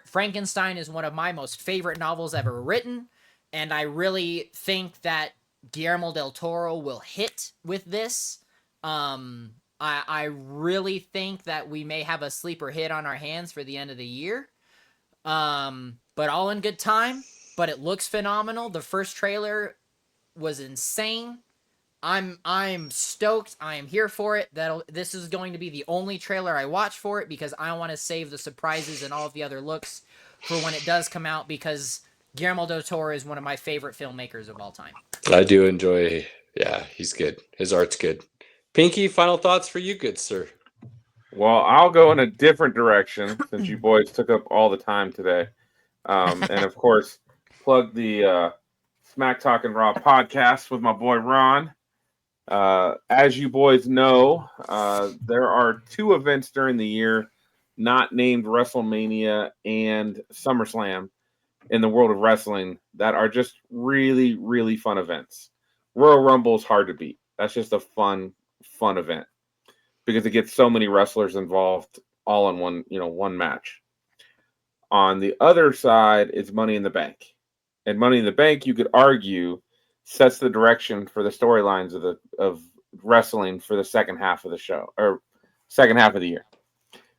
Frankenstein is one of my most favorite novels ever written, and I really think that Guillermo del Toro will hit with this. I really think that we may have a sleeper hit on our hands for the end of the year. But all in good time. But it looks phenomenal. The first trailer was insane. I'm stoked. I am here for it. This is going to be the only trailer I watch for it because I want to save the surprises and all of the other looks for when it does come out because Guillermo del Toro is one of my favorite filmmakers of all time. I do enjoy. Yeah, he's good. His art's good. Pinky, final thoughts for you, good sir. Well, I'll go in a different direction since you boys took up all the time today. And of course, plug the Smack Talk and Raw podcast with my boy Ron. As you boys know, there are 2 events during the year not named WrestleMania and SummerSlam in the world of wrestling that are just really, really fun events. Royal Rumble is hard to beat. That's just a fun event because it gets so many wrestlers involved all in one match. On the other side is Money in the Bank. And Money in the Bank, you could argue, sets the direction for the storylines of wrestling for the second half of the show or second half of the year.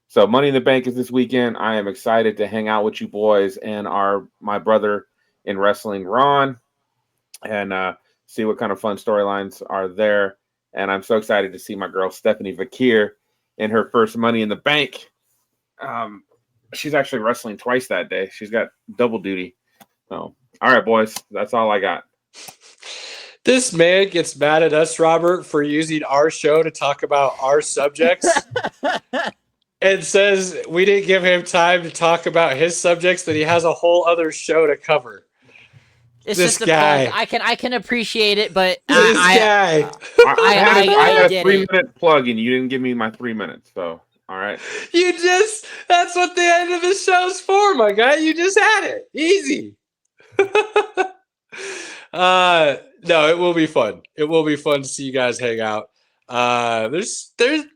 So Money in the Bank is this weekend. I am excited to hang out with you boys and my brother in wrestling, Ron, and see what kind of fun storylines are there. And I'm so excited to see my girl Stephanie Vakir in her first Money in the Bank. She's actually wrestling twice that day. She's got double duty. So, all right, boys, that's all I got. This man gets mad at us, Robert, for using our show to talk about our subjects and says we didn't give him time to talk about his subjects, that he has a whole other show to cover. It's this just guy. I can appreciate it, but This guy. I had a get 3-minute plug, and you didn't give me my 3 minutes. So, all right. That's what the end of the show's for, my guy. You just had it. Easy. No, it will be fun. It will be fun to see you guys hang out. It looks like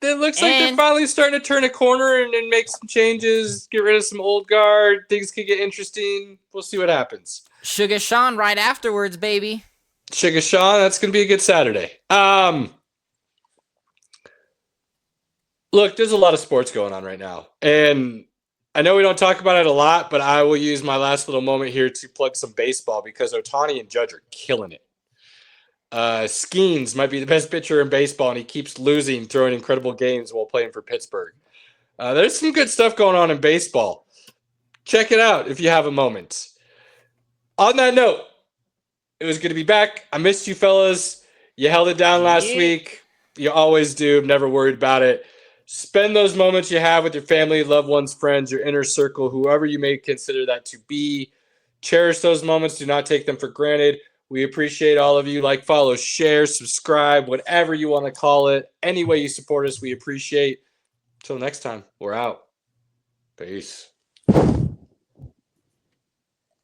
they're finally starting to turn a corner and make some changes, get rid of some old guard. Things could get interesting. We'll see what happens. Sugar Sean right afterwards, baby. Sugar Sean, that's going to be a good Saturday. Look, there's a lot of sports going on right now. And I know we don't talk about it a lot, but I will use my last little moment here to plug some baseball because Ohtani and Judge are killing it. Skeens might be the best pitcher in baseball, and he keeps losing, throwing incredible games while playing for Pittsburgh. There's some good stuff going on in baseball. Check it out if you have a moment. On that note, it was good to be back. I missed you fellas. You held it down last week. You always do. I'm never worried about it. Spend those moments you have with your family, loved ones, friends, your inner circle, whoever you may consider that to be. Cherish those moments. Do not take them for granted. We appreciate all of you. Like, follow, share, subscribe, whatever you want to call it. Any way you support us, we appreciate. Until next time, we're out. Peace.